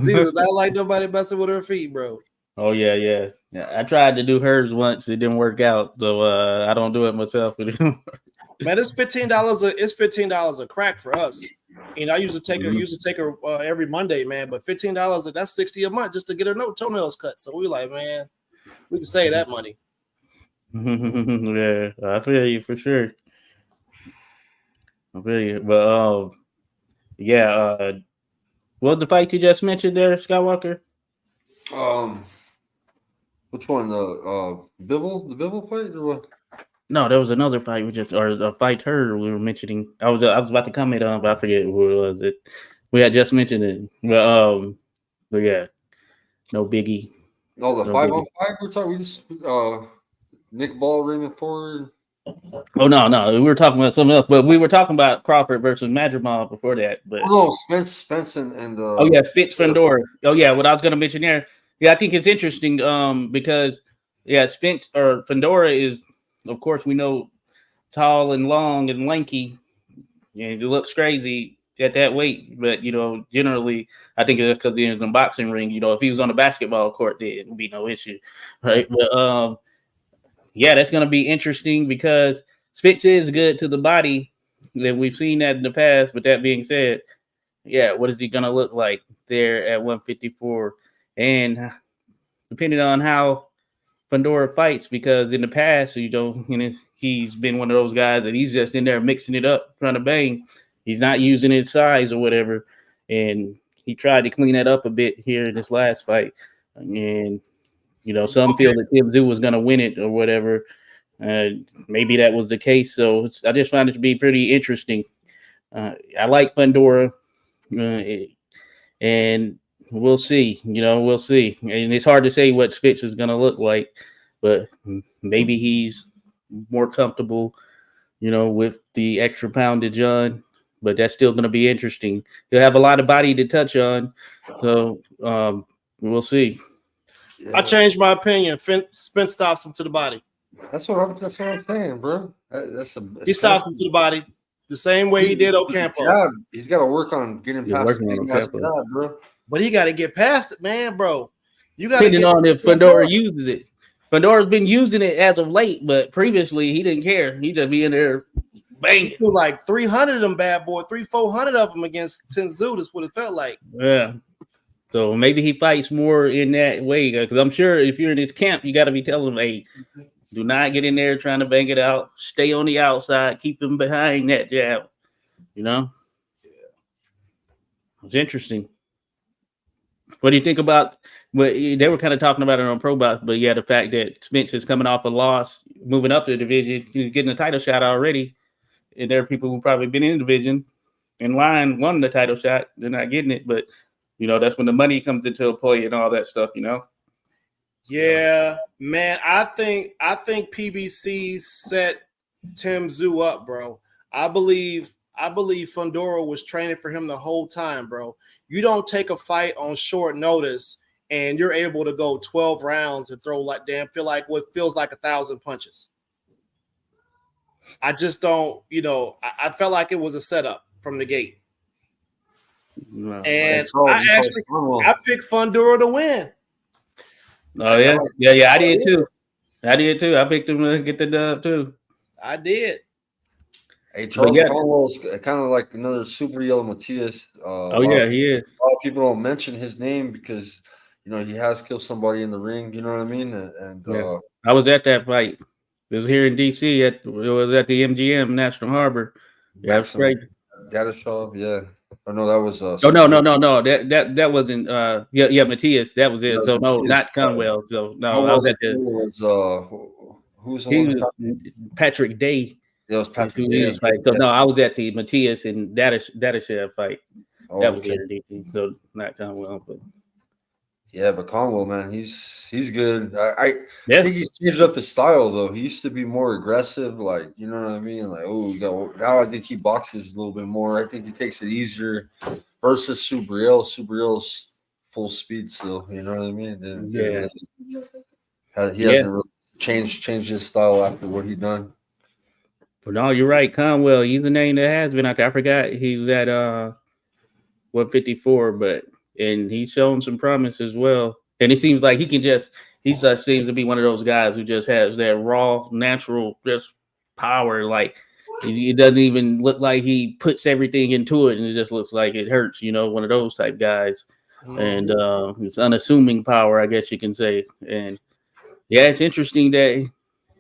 These not like nobody messing with her feet, bro. Oh yeah. I tried to do hers once. It didn't work out, so I don't do it myself anymore. Man, it's $15. It's $15 a crack for us. I used to take her every Monday, man. But $15, that's $60 a month just to get her toenails cut. So we like, man, we can save that money. Yeah, I feel you for sure. I feel you, but yeah. What was the fight you just mentioned there, Skywalker? Which one? The Bivol fight or what? No, there was another fight a fight we were mentioning. I was about to comment on, but I forget who it was. We had just mentioned it, but yeah, no biggie. Oh, the 5-on-5 we're talking. Nick Ball, Raymond Ford. Oh no, we were talking about something else, but we were talking about Crawford versus Madrigal before that. But Spence and Spence Fundora. Oh yeah, what I was going to mention there. Yeah, I think it's interesting because Spence or Fundora is, of course, we know tall and long and lanky, and it looks crazy at that weight. But generally, I think it's because he's in the boxing ring. If he was on a basketball court, then it would be no issue, right? But that's going to be interesting because Spence is good to the body. And we've seen that in the past. But that being said, what is he going to look like there at 154? And depending on how Fundora fights, because in the past, he's been one of those guys that he's just in there mixing it up, trying to bang. He's not using his size or whatever. And he tried to clean that up a bit here in this last fight. And some feel that Tim Tszyu was going to win it or whatever. Maybe that was the case. So I just found it to be pretty interesting. I like Fundora, and we'll see. We'll see. And it's hard to say what Spitz is going to look like, but maybe he's more comfortable, with the extra poundage on. But that's still going to be interesting. He'll have a lot of body to touch on. So we'll see. Yeah. I changed my opinion. Spence stops him to the body. That's what I'm saying, bro. He stops him to the body the same way he did Ocampo. He's got to work on getting past that, bro. But he got to get past it, man, bro. You got depending on if Fundora uses it. Fundora's been using it as of late, but previously he didn't care. He just be in there banging. He threw like 300 of them bad boy, 400 of them against Tim Tszyu. That's what it felt like. Yeah. So maybe he fights more in that way, because I'm sure if you're in his camp, you got to be telling him, hey, do not get in there trying to bang it out. Stay on the outside. Keep him behind that jab. Yeah. It's interesting. What do you think about what they were kind of talking about it on Pro Box, but the fact that Spence is coming off a loss, moving up to the division, he's getting a title shot already. And there are people who've probably been in the division in line, won the title shot. They're not getting it, but that's when the money comes into play and all that stuff, Yeah, man. I think PBC set Tim Tszyu up, bro. I believe Fundora was training for him the whole time, bro. You don't take a fight on short notice and you're able to go 12 rounds and throw feel like what feels like 1,000 punches. I just don't, I felt like it was a setup from the gate. No, and I picked Fundora to win. Oh yeah, I did too. I picked him to get the dub too. I did. Hey, Charles Conwell's kind of like another super yellow Matias. He is. A lot of people don't mention his name because he has killed somebody in the ring. You know what I mean? And I was at that fight. It was here in DC. It was at the MGM National Harbor. Yeah, that's great. Dadashov, yeah. Oh no, that was Oh no. That wasn't. Yeah, Matthias. That was it. So no, Matthias. not Conwell. So no, I Conwell's was at the. was who's the He one? was Patrick Day. It was Is Patrick who he Day. was fighting. So no, I was at the Matthias and Dadashev fight. Oh, That was okay. here in DC. So not Conwell, but Yeah, but Conwell, man, he's good. I yeah, think he's changed up his style though. He used to be more aggressive, like you know what I mean. Like now I think he boxes a little bit more. I think he takes it easier versus Subriel. Subriel's full speed still. You know what I mean? Yeah. He hasn't really changed his style after what he done. But no, you're right. Conwell, he's a name that has been out there. I forgot he was at 154, and he's shown some promise as well. And it seems like he just seems to be one of those guys who just has that raw, natural, just power. Like it doesn't even look like he puts everything into it, and it just looks like it hurts. You know, one of those type guys. And it's unassuming power, I guess you can say. And yeah, it's interesting that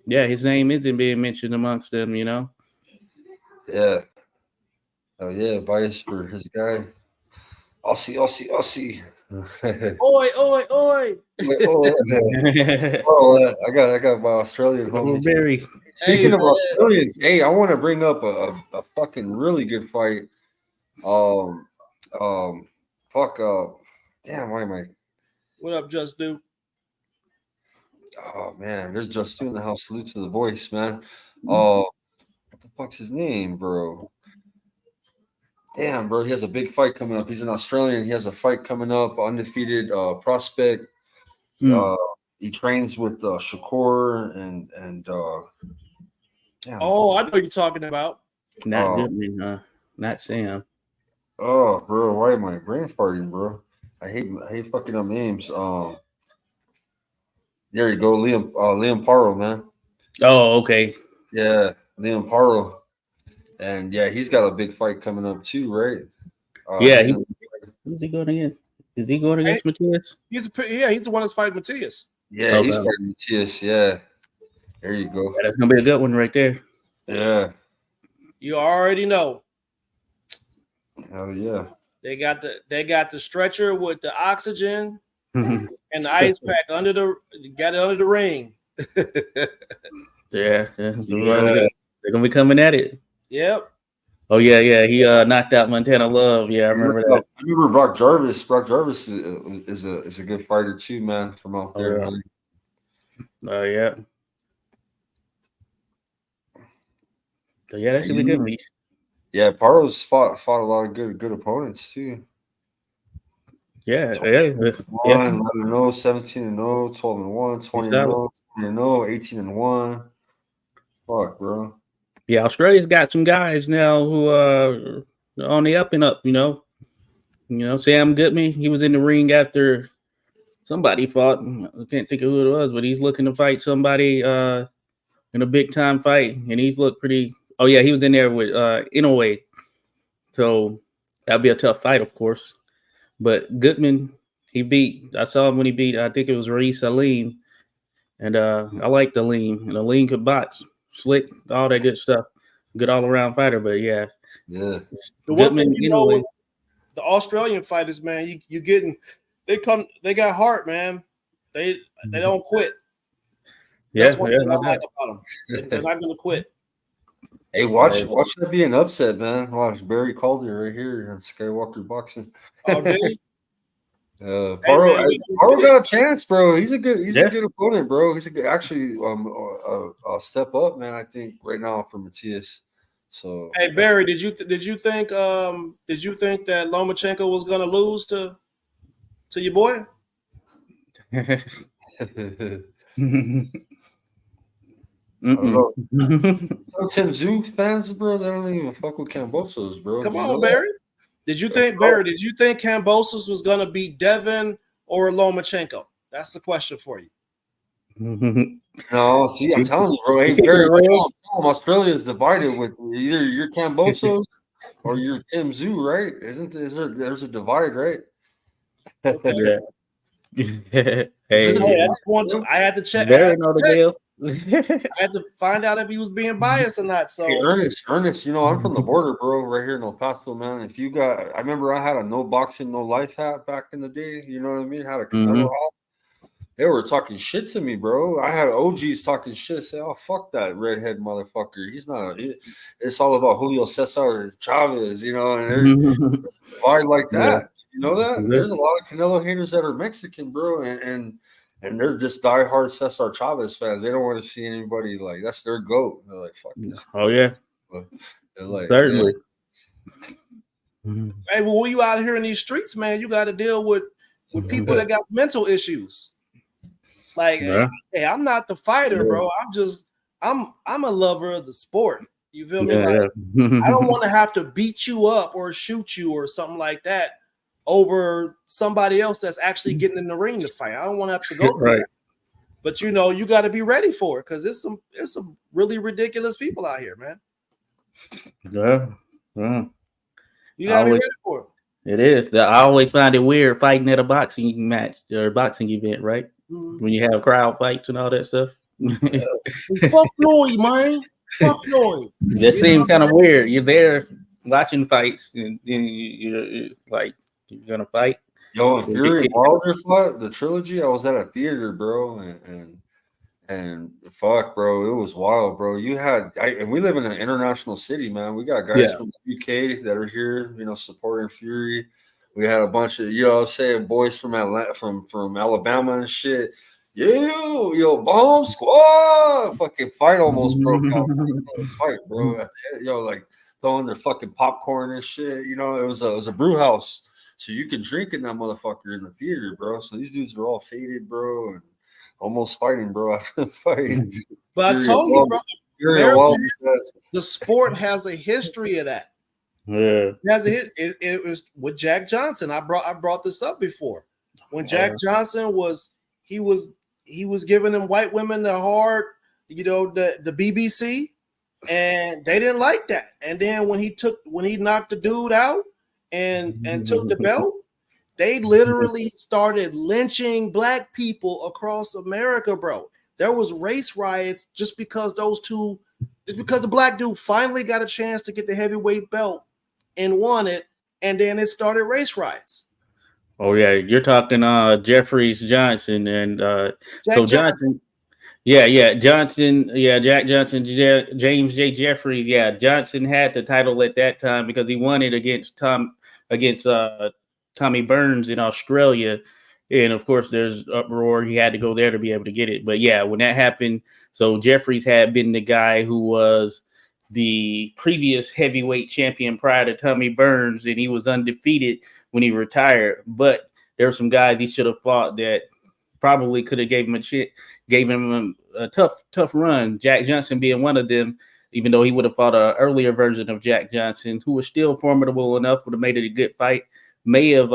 his name isn't being mentioned amongst them. You know. Yeah. Oh yeah, bias for his guy. I'll see. Oi, oi, oi. I got my Australian homies. Barry. Speaking of Australians, hey, I want to bring up a fucking really good fight. Damn, why am I? What up, Just Do? Oh man, there's Just Two in the house. Salute to the voice, man. What the fuck's his name, bro? Damn, bro, he has a big fight coming up. He's an Australian. He has a fight coming up. Undefeated prospect. He trains with Shakur and damn. Oh, I know what you're talking about. Not Goodman, not Sam. Oh, bro, why am I brain farting, bro? I hate fucking up names. There you go, Liam Paro, man. Oh, okay. Yeah, Liam Paro. And yeah, he's got a big fight coming up too, right? Who's he going against? Is he going against Matthias? He's the one that's fighting Matthias. Yeah, he's fighting Matthias. Yeah, there you go. Yeah, that's gonna be a good one right there. Yeah, you already know. Hell yeah. They got the stretcher with the oxygen and the ice pack under the ring. Yeah. They're gonna be coming at it. Yep. Oh yeah. He knocked out Montana Love. Yeah, I remember that. I remember Brock Jarvis. Brock Jarvis is a good fighter too, man, from out there. Oh yeah. So yeah, that should be good. Yeah, Paro's fought a lot of good opponents too. Yeah. 11-0, 17-0, 12-1, 20-0, 20-0, 18-1. Fuck, bro. Yeah, Australia's got some guys now who are on the up and up. You know, Sam Goodman. He was in the ring after somebody fought. I can't think of who it was, but he's looking to fight somebody in a big time fight, and he's looked pretty. Oh yeah, he was in there with Inoue, so that'd be a tough fight, of course. But Goodman, I saw him when he beat. I think it was Reese Aleem, and I like Aleem. And Aleem could box. Slick, all that good stuff. Good all around fighter, but yeah. The one thing you know with the Australian fighters, man, they got heart, man. They don't quit. That's one thing I like about them. They're not gonna quit. Hey, watch that be an upset, man. Watch Barry Calder right here on Skywalker Boxing. Oh, really? Paro got a chance, bro. He's a good opponent, bro. He's actually a step up, man. I think right now for Matthias. So hey Barry, did you think that Lomachenko was gonna lose to your boy? I don't know. Some Tim Zoo fans, bro, they don't even fuck with Cambosos, bro. Come on, Barry. Did you think Cambosos was gonna beat Devin or Lomachenko? That's the question for you. No, see, I'm telling you, bro. Hey, Barry, Australia is divided with either you're Cambosos or you're Tim Zoo, right? There's a divide, right? Hey, I had to check. I had to find out if he was being biased or not. So Hey, Ernest, you know, I'm from the border, bro, right here in El Paso, man. If you got, I remember I had a no boxing, no life hat back in the day. You know what I mean? Had a Canelo hat. They were talking shit to me, bro. I had OGs talking shit. Say, oh, fuck that redhead motherfucker. He's not. It's all about Julio Cesar Chavez, you know, and they're fight like that. You know that? Yeah. There's a lot of Canelo haters that are Mexican, bro, and they're just diehard Cesar Chavez fans. They don't want to see anybody like that's their goat. They're like, fuck this. Oh yeah, They're like, certainly. hey, well, when you out here in these streets, man, you got to deal with people that got mental issues. Like, hey, I'm not the fighter, bro. I'm a lover of the sport. You feel me? Like, I don't want to have to beat you up or shoot you or something like that over somebody else that's actually getting in the ring to fight. I don't want to have to go through that. But you know, you got to be ready for it because there's some really ridiculous people out here, man. Yeah. You got to be ready for it. It is. I always find it weird fighting at a boxing match or boxing event, right? When you have crowd fights and all that stuff. Fuck Floyd, man. Fuck Floyd. That seems kind of weird. You're there watching fights, and you're like, you're gonna fight. Yo, Fury and Wilder fought the trilogy. I was at a theater, bro, and fuck, bro, it was wild, bro. And we live in an international city, man. We got guys from the UK that are here, you know, supporting Fury. We had a bunch of, you know, saying boys from Atlanta, from Alabama and shit. Yo, bomb squad, fucking fight almost broke out. Fight, bro. Yo, like throwing their fucking popcorn and shit. You know, it was a brew house, so you could drink in that motherfucker in the theater, bro. So these dudes were all faded, bro, and almost fighting, bro, after the fight. But I told you, bro, the sport has a history of that. Yeah, it was with Jack Johnson. I brought this up before. When Jack Johnson was giving them white women the hard, you know, the BBC, and they didn't like that. And then when he knocked the dude out and took the belt, they literally started lynching black people across America, bro. There was race riots just because the black dude finally got a chance to get the heavyweight belt and won it, and then it started race riots. Oh yeah, you're talking Jeffries Johnson and Johnson. Johnson, Jack Johnson, James J. Jeffries. Yeah, Johnson had the title at that time because he won it against Tommy Burns in Australia. And of course, there's uproar. He had to go there to be able to get it. But yeah, when that happened, so Jeffries had been the guy who was the previous heavyweight champion prior to Tommy Burns, and he was undefeated when he retired. But there were some guys he should have fought that probably could have gave him a tough run. Jack Johnson being one of them, even though he would have fought an earlier version of Jack Johnson, who was still formidable enough, would have made it a good fight. May have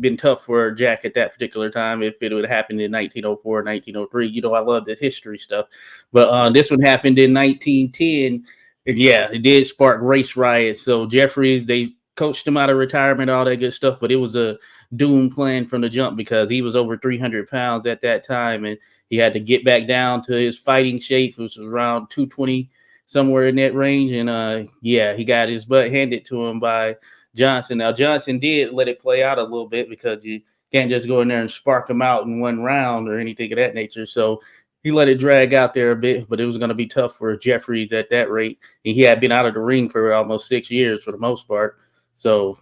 been tough for Jack at that particular time if it would have happened in 1904, 1903. You know, I love the history stuff. But this one happened in 1910. And yeah, it did spark race riots. So Jeffries, they coached him out of retirement, all that good stuff. But it was a doom plan from the jump because he was over 300 pounds at that time. And he had to get back down to his fighting shape, which was around 220, somewhere in that range. And he got his butt handed to him by Johnson. Now, Johnson did let it play out a little bit because you can't just go in there and spark him out in one round or anything of that nature. So he let it drag out there a bit, but it was going to be tough for Jeffries at that rate. And he had been out of the ring for almost 6 years for the most part. So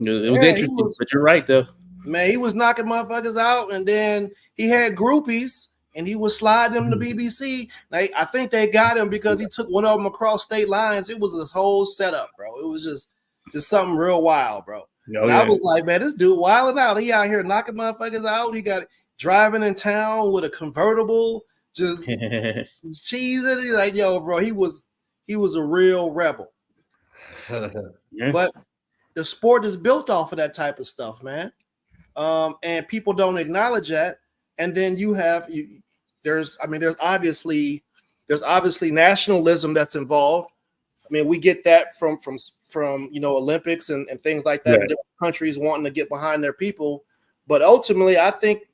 it was interesting, but you're right, though. Man, he was knocking motherfuckers out, and then he had groupies, and he was sliding them to BBC. I think they got him because he took one of them across state lines. It was this whole setup, bro. It was just something real wild, bro. I was like, man, this dude wilding out. He out here knocking motherfuckers out. He got driving in town with a convertible, just cheesing. Like, yo, bro, he was a real rebel. But the sport is built off of that type of stuff, man. And people don't acknowledge that. And then there's obviously nationalism that's involved. I mean, we get that from Olympics and things like that. Right. Different countries wanting to get behind their people, but ultimately, I think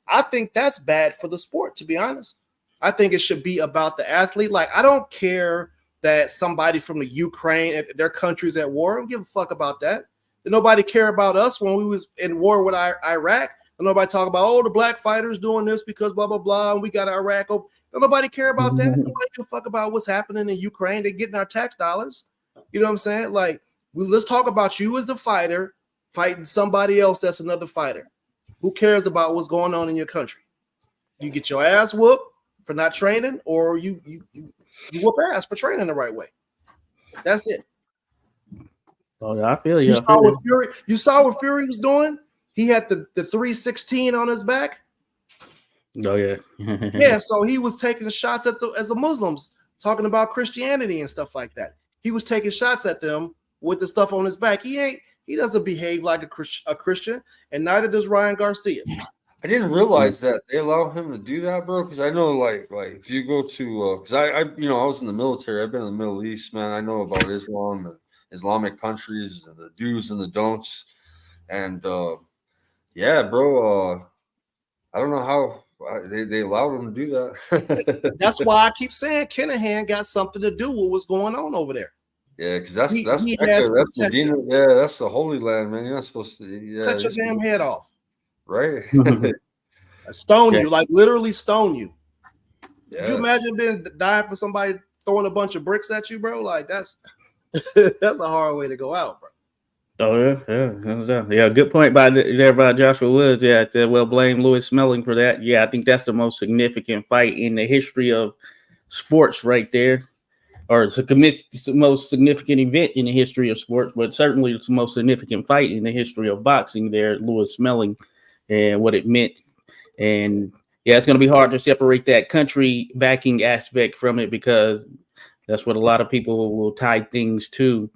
that's bad for the sport. To be honest, I think it should be about the athlete. Like, I don't care that somebody from the Ukraine, if their country's at war. I don't give a fuck about that. Did nobody care about us when we was in war with Iraq? Did nobody talk about, oh, the black fighters doing this because blah, blah, blah, and we got Iraq. Did nobody care about that? Nobody give a fuck about what's happening in Ukraine. They're getting our tax dollars. You know what I'm saying? Like, let's talk about you as the fighter fighting somebody else that's another fighter. Who cares about what's going on in your country? You get your ass whooped for not training, or you whoop ass for training the right way. That's it. Oh, I feel you. You saw what Fury was doing? He had the 316 on his back. Oh, yeah. Yeah, so he was taking shots at as the Muslims, talking about Christianity and stuff like that. He was taking shots at them with the stuff on his back. He doesn't behave like a Christian, and neither does Ryan Garcia. I didn't realize that they allow him to do that, bro. Because I know, like if you go to, because I was in the military. I've been in the Middle East, man. I know about Islam, the Islamic countries, and the do's and the don'ts. And yeah, bro. I don't know how they allowed him to do that. That's why I keep saying Kinahan got something to do with what's going on over there. Yeah, because that's Medina. Yeah, that's the Holy Land, man. You're not supposed to. Yeah, cut your damn head off. Right. Stone you, like literally stone you. Yeah. Could you imagine dying for somebody throwing a bunch of bricks at you, bro? Like that's a hard way to go out, bro. Oh yeah. Good point by Joshua Woods. Yeah, I said, well, blame Louis Smelling for that. Yeah, I think that's the most significant fight in the history of sports, right there. Or it's the most significant event in the history of sports, but certainly it's the most significant fight in the history of boxing. There, Louis Smelling, and what it meant. And yeah, it's going to be hard to separate that country backing aspect from it, because that's what a lot of people will tie things to.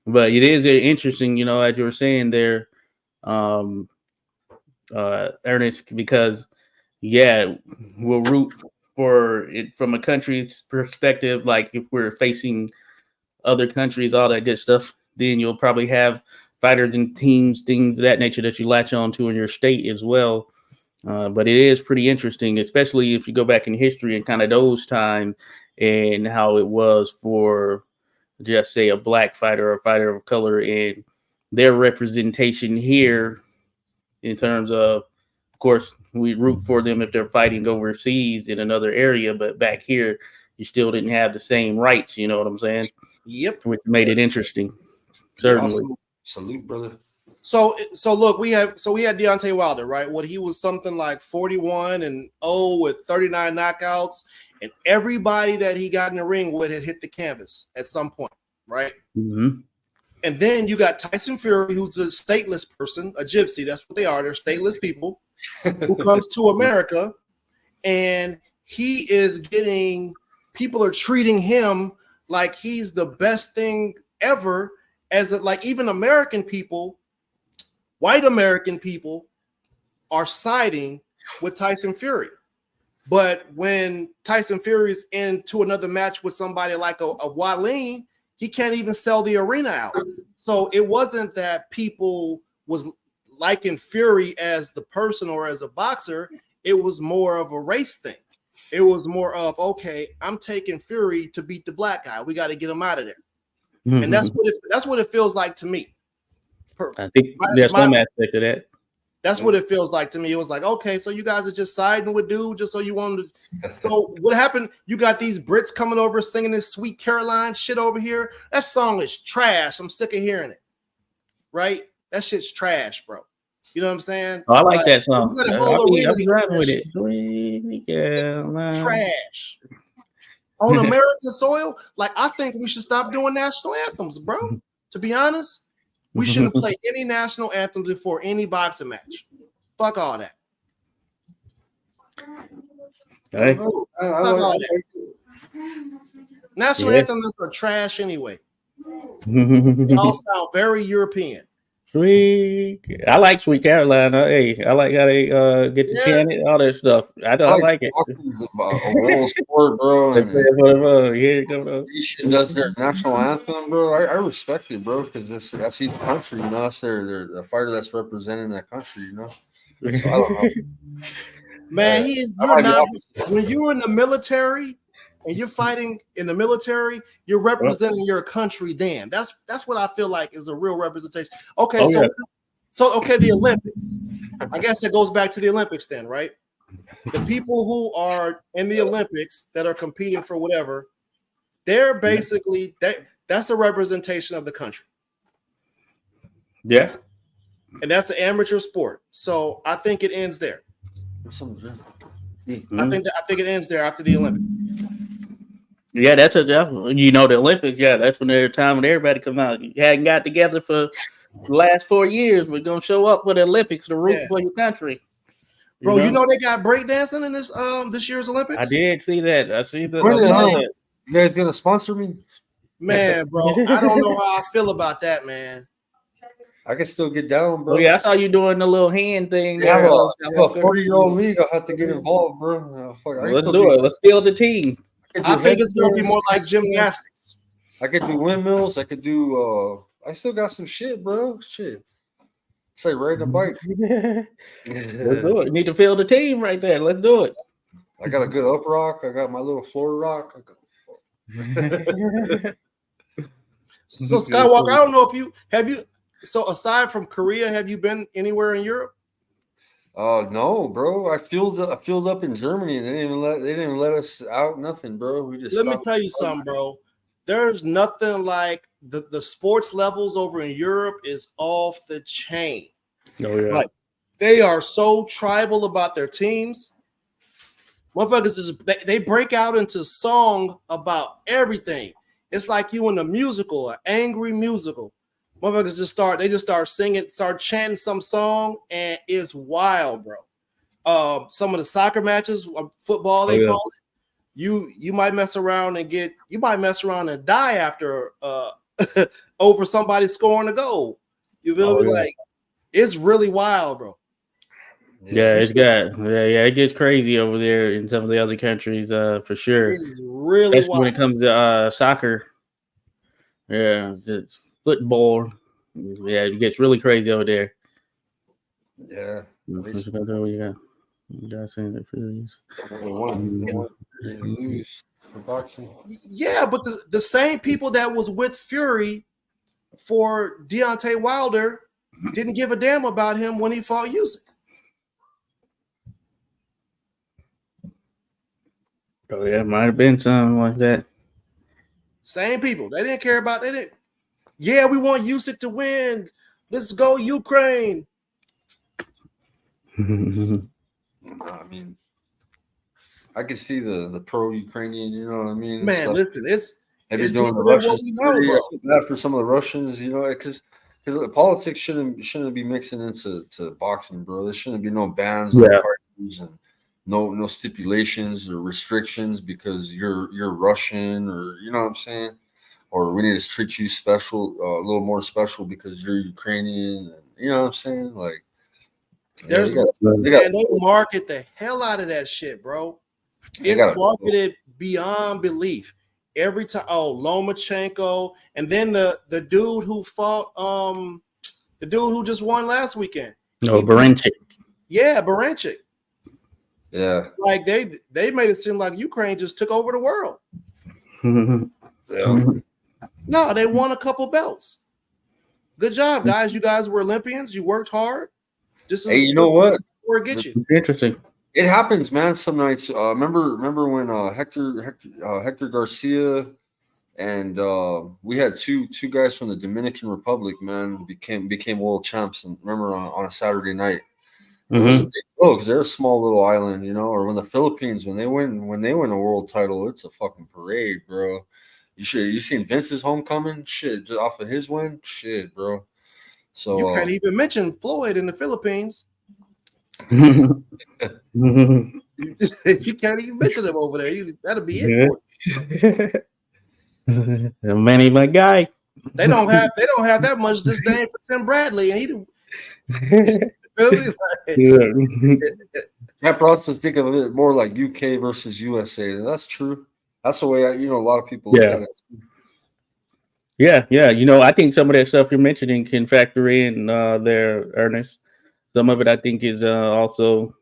But it is interesting, as you were saying there, Ernest, because we'll root for it from a country's perspective. Like if we're facing other countries, all that good stuff, then you'll probably have fighters and teams, things of that nature that you latch on to in your state as well. But it is pretty interesting, especially if you go back in history and kind of those times and how it was for just say a black fighter or a fighter of color and their representation here in terms of course, we root for them if they're fighting overseas in another area, but back here, you still didn't have the same rights. You know what I'm saying? Yep. Which made it interesting. Certainly. Awesome. Salute, brother. So look, we had Deontay Wilder, right? What he was something like 41-0 with 39 knockouts, and everybody that he got in the ring with had hit the canvas at some point, right? Mm-hmm. And then you got Tyson Fury, who's a stateless person, a gypsy. That's what they are. They're stateless people who comes to America, and he is people are treating him like he's the best thing ever. Like even American people, white American people, are siding with Tyson Fury. But when Tyson Fury's into another match with somebody like a Wallin, he can't even sell the arena out. So it wasn't that people was liking Fury as the person or as a boxer. It was more of a race thing. It was more of, okay, I'm taking Fury to beat the black guy. We got to get him out of there. Mm-hmm. And that's what it feels like to me. I think there's some aspect of that. That's what it feels like to me. It was like, okay, so you guys are just siding with dude just so you wanted to. So what happened? You got these Brits coming over singing this Sweet Caroline shit over here. That song is trash. I'm sick of hearing it. Right? That shit's trash, bro. You know what I'm saying? Oh, I like that song. I'll be driving with it. Sweet Caroline. Trash. On American soil, like I think we should stop doing national anthems, bro. To be honest. We shouldn't play any national anthems before any boxing match. Fuck all that. Hey. Fuck all that. National anthems are trash anyway. They all sound very European. Sweet. I like Sweet Caroline. Hey, I like how they get the chant, all that stuff. I like it. A world sport, bro. Nation does their national anthem, bro. I respect it, bro, because that's each country. That's the fighter that's representing that country. So I don't know. Man, he is. You're not. When you're in the military and you're fighting in the military, you're representing your country. Then that's what I feel like is the real representation. Okay, okay, the Olympics. I guess it goes back to the Olympics then, right? The people who are in the Olympics that are competing for whatever, they're basically that's a representation of the country. Yeah. And that's an amateur sport. So I think it ends there. I think it ends there after the Olympics. Yeah, that's the Olympics. Yeah, that's when their time when everybody comes out. You hadn't got together for the last 4 years. We're gonna show up for the Olympics to root for your country. Bro, you know they got breakdancing in this year's Olympics? I did see that. I see that. You guys gonna sponsor me? Man, bro, I don't know how I feel about that, man. I can still get down, bro. Oh yeah, I saw you doing the little hand thing. I have a 40-year-old league. I'll have to get involved, bro. Let's do it. Let's build the team. I think it's gonna be more like gymnastics. I could do windmills. I could do. I still got some shit, bro. Shit. It's like riding a bike. Let's do it. You need to field the team right there. Let's do it. I got a good up rock. I got my little floor rock. So Skywalker, I don't know if you have you. So aside from Korea, have you been anywhere in Europe? No, bro. I filled up in Germany. They didn't even let us out. Nothing, bro. We just let me tell you something, bro. There's nothing like the sports levels over in Europe is off the chain. Oh yeah, like they are so tribal about their teams. Motherfuckers they break out into song about everything. It's like you in a musical, an angry musical. Motherfuckers just start singing, start chanting some song, and it's wild, bro. Some of the soccer matches, football they call it. You might mess around and die after over somebody scoring a goal. You feel me? Like it's really wild, bro. Yeah, it gets crazy over there in some of the other countries, for sure. It's really wild. When it comes to soccer. Yeah, it's football. Yeah, it gets really crazy over there. Yeah. You guys saying that for lose for boxing. Yeah, but the same people that was with Fury for Deontay Wilder didn't give a damn about him when he fought Usyk. Oh yeah, might have been something like that. Same people. They didn't care about it. Yeah, we want Usyk to win. Let's go Ukraine. I mean, I can see the pro-Ukrainian. You know what I mean? Man, listen, it's doing the Russians for some of the Russians. You know, because politics shouldn't be mixing into boxing, bro. There shouldn't be no bans on fighters and no stipulations or restrictions because you're Russian or you know what I'm saying. Or we need to treat you special, a little more special because you're Ukrainian. And, you know what I'm saying? Like, they market the hell out of that shit, bro. It's marketed beyond belief. Every time, Lomachenko, and then the dude who fought, the dude who just won last weekend. Baranchik. Yeah, Baranchik. Yeah. Like they made it seem like Ukraine just took over the world. Yeah. No, they won a couple belts. Good job, guys. You guys were Olympians. You worked hard. Hey, you know what? Where it gets you. Interesting. It happens, man. Some nights. Remember when Hector Garcia and we had two guys from the Dominican Republic, man, became world champs. And remember on a Saturday night. Because they're a small little island, you know. Or when the Philippines, when they win a world title, it's a fucking parade, bro. You seen Vince's homecoming? Shit, just off of his win? Shit, bro. So you can't even mention Floyd in the Philippines. You You can't even mention him over there. That'll be it for you. Manny, my guy. They don't have that much disdain for Tim Bradley, and he really Pat Bronson's think of it more like UK versus USA. That's true. That's the way a lot of people look at it. Yeah. I think some of that stuff you're mentioning can factor in there, Ernest. Some of it I think is also,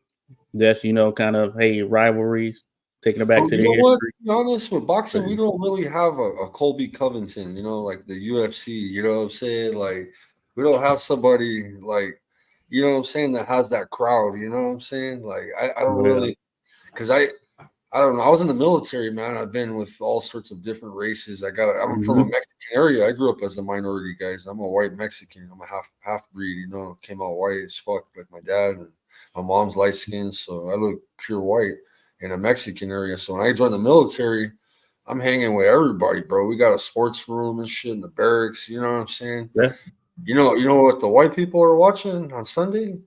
That's kind of rivalries, taking it back to You the know what? history. To be honest, with boxing, we don't really have a Colby Covington, like the UFC. You know what I'm saying? Like, we don't have somebody like, you know what I'm saying, that has that crowd. You know what I'm saying? Like, I don't really, because I don't know. I was in the military, man. I've been with all sorts of different races. I'm from a Mexican area. I grew up as a minority, guys. I'm a white Mexican. I'm a half breed. Came out white as fuck like my dad, and my mom's light skinned, so I look pure white in a Mexican area. So when I joined the military, I'm hanging with everybody, bro. We got a sports room and shit in the barracks. You know what I'm saying? Yeah. You know what the white people are watching on Sunday?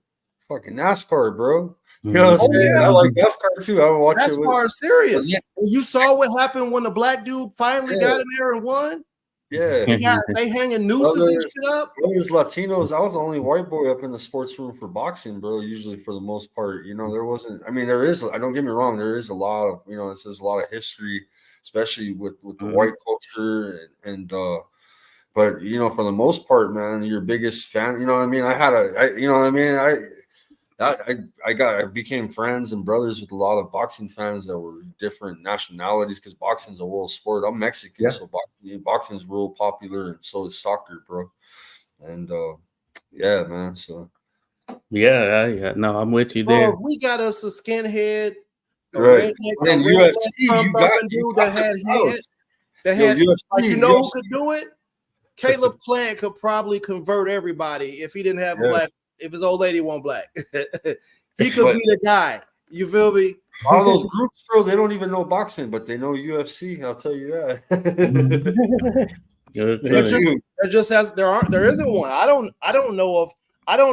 Fucking NASCAR, bro. You know what I'm saying? Yeah. I like NASCAR too. I would watch it. NASCAR is serious. Yeah. You saw what happened when the black dude finally got in there and won. Yeah. They hanging nooses and shit up. There's Latinos. I was the only white boy up in the sports room for boxing, bro. Usually, for the most part, there wasn't. I mean, there is. I don't get me wrong. There is a lot of. There's a lot of history, especially with the white culture and. But for the most part, man, your biggest fan. You know what I mean? I became friends and brothers with a lot of boxing fans that were different nationalities because boxing's a world sport. I'm Mexican, so boxing's real popular, and so is soccer, bro. And yeah, man. So yeah, no, I'm with you there. Bro, if we got us a skinhead, right? Then UFC, that had who could do it? Caleb Plant could probably convert everybody if he didn't have black. If his old lady wasn't black, he could be the guy. You feel me? All those groups, bro, they don't even know boxing, but they know UFC. I'll tell you that. There isn't one. I don't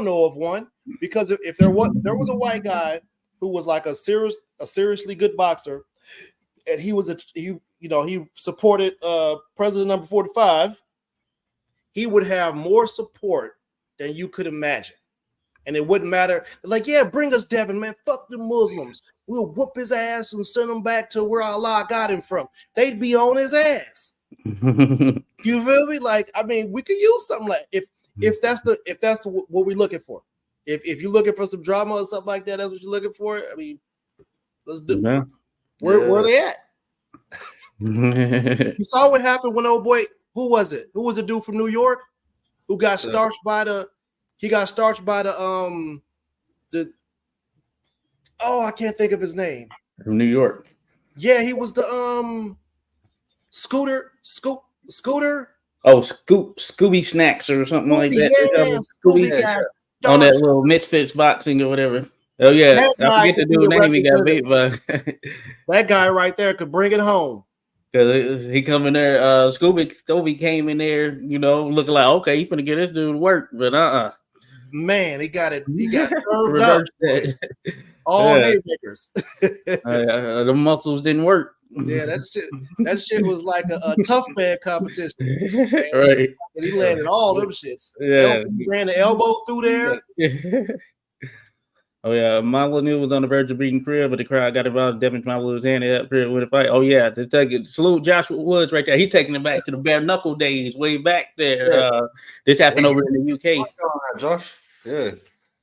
know of one, because if there was a white guy who was like a seriously good boxer, and he supported President number 45, he would have more support than you could imagine. And it wouldn't matter. Like, yeah, bring us Devin, man. Fuck the Muslims. We'll whoop his ass and send him back to where Allah got him from. They'd be on his ass. You feel me? Like, I mean, we could use something like if that's what we're looking for. If you're looking for some drama or something like that, that's what you're looking for. I mean, let's do it. Where are they at? You saw what happened when old boy, who was it? Who was the dude from New York who got starched by the? He got starched by the I can't think of his name. From New York. Yeah, he was the Scooter. Oh, Scooby Snacks or something like that. Yeah, Scooby guys. On that little Misfits boxing or whatever. Oh yeah, I forget the dude's name. He got beat by that guy right there could bring it home. Because he come in there, Scooby came in there, looking like, okay, he's gonna get this dude to work, but man, he got served up. All haymakers. The muscles didn't work. Yeah, that shit was like a tough man competition. Right. And he landed all them shits. Yeah. He ran the elbow through there. Oh yeah, Molyneux was on the verge of beating Crib, but the crowd got involved. Devin Molyneux's hand up here with a fight. Oh yeah, salute Joshua Woods right there. He's taking it back to the bare knuckle days, way back there. Yeah. This happened over in the UK. Josh, yeah.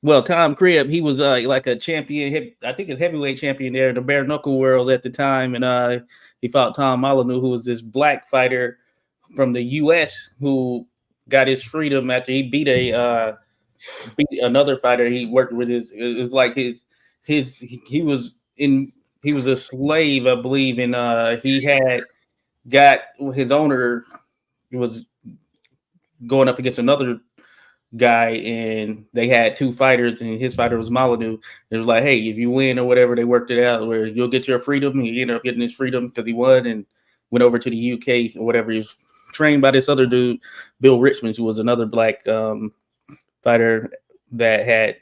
Well, Tom Cribb, he was like a champion. I think a heavyweight champion there in the bare knuckle world at the time, and he fought Tom Molyneux, who was this black fighter from the U.S. who got his freedom after he beat another fighter he worked with. It was like he was a slave, I believe, and he had got his owner was going up against another guy, and they had two fighters, and his fighter was Molyneux. It was like, hey, if you win or whatever, they worked it out where you'll get your freedom. He ended up getting his freedom because he won and went over to the UK or whatever. He was trained by this other dude, Bill Richmond, who was another black fighter that had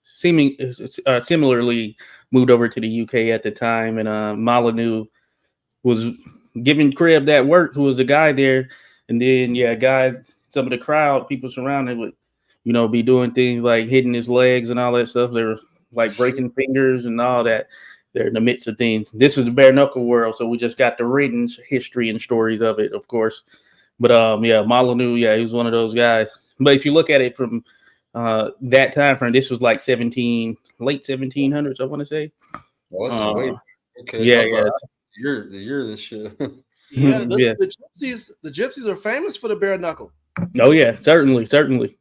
similarly moved over to the UK at the time, and Molyneux was giving Cribb that work, who was the guy there, and then some of the crowd, people surrounding would, be doing things like hitting his legs and all that stuff. They were like breaking fingers and all that. They're in the midst of things. This is the bare knuckle world, so we just got the written history and stories of it, of course. But Molyneux, he was one of those guys. But if you look at it from that time frame. This was like late 1700s, I want to say. Well, that's way okay. Yeah, The year of this shit. Yeah, Yeah. the gypsies are famous for the bare knuckle. Oh yeah, certainly.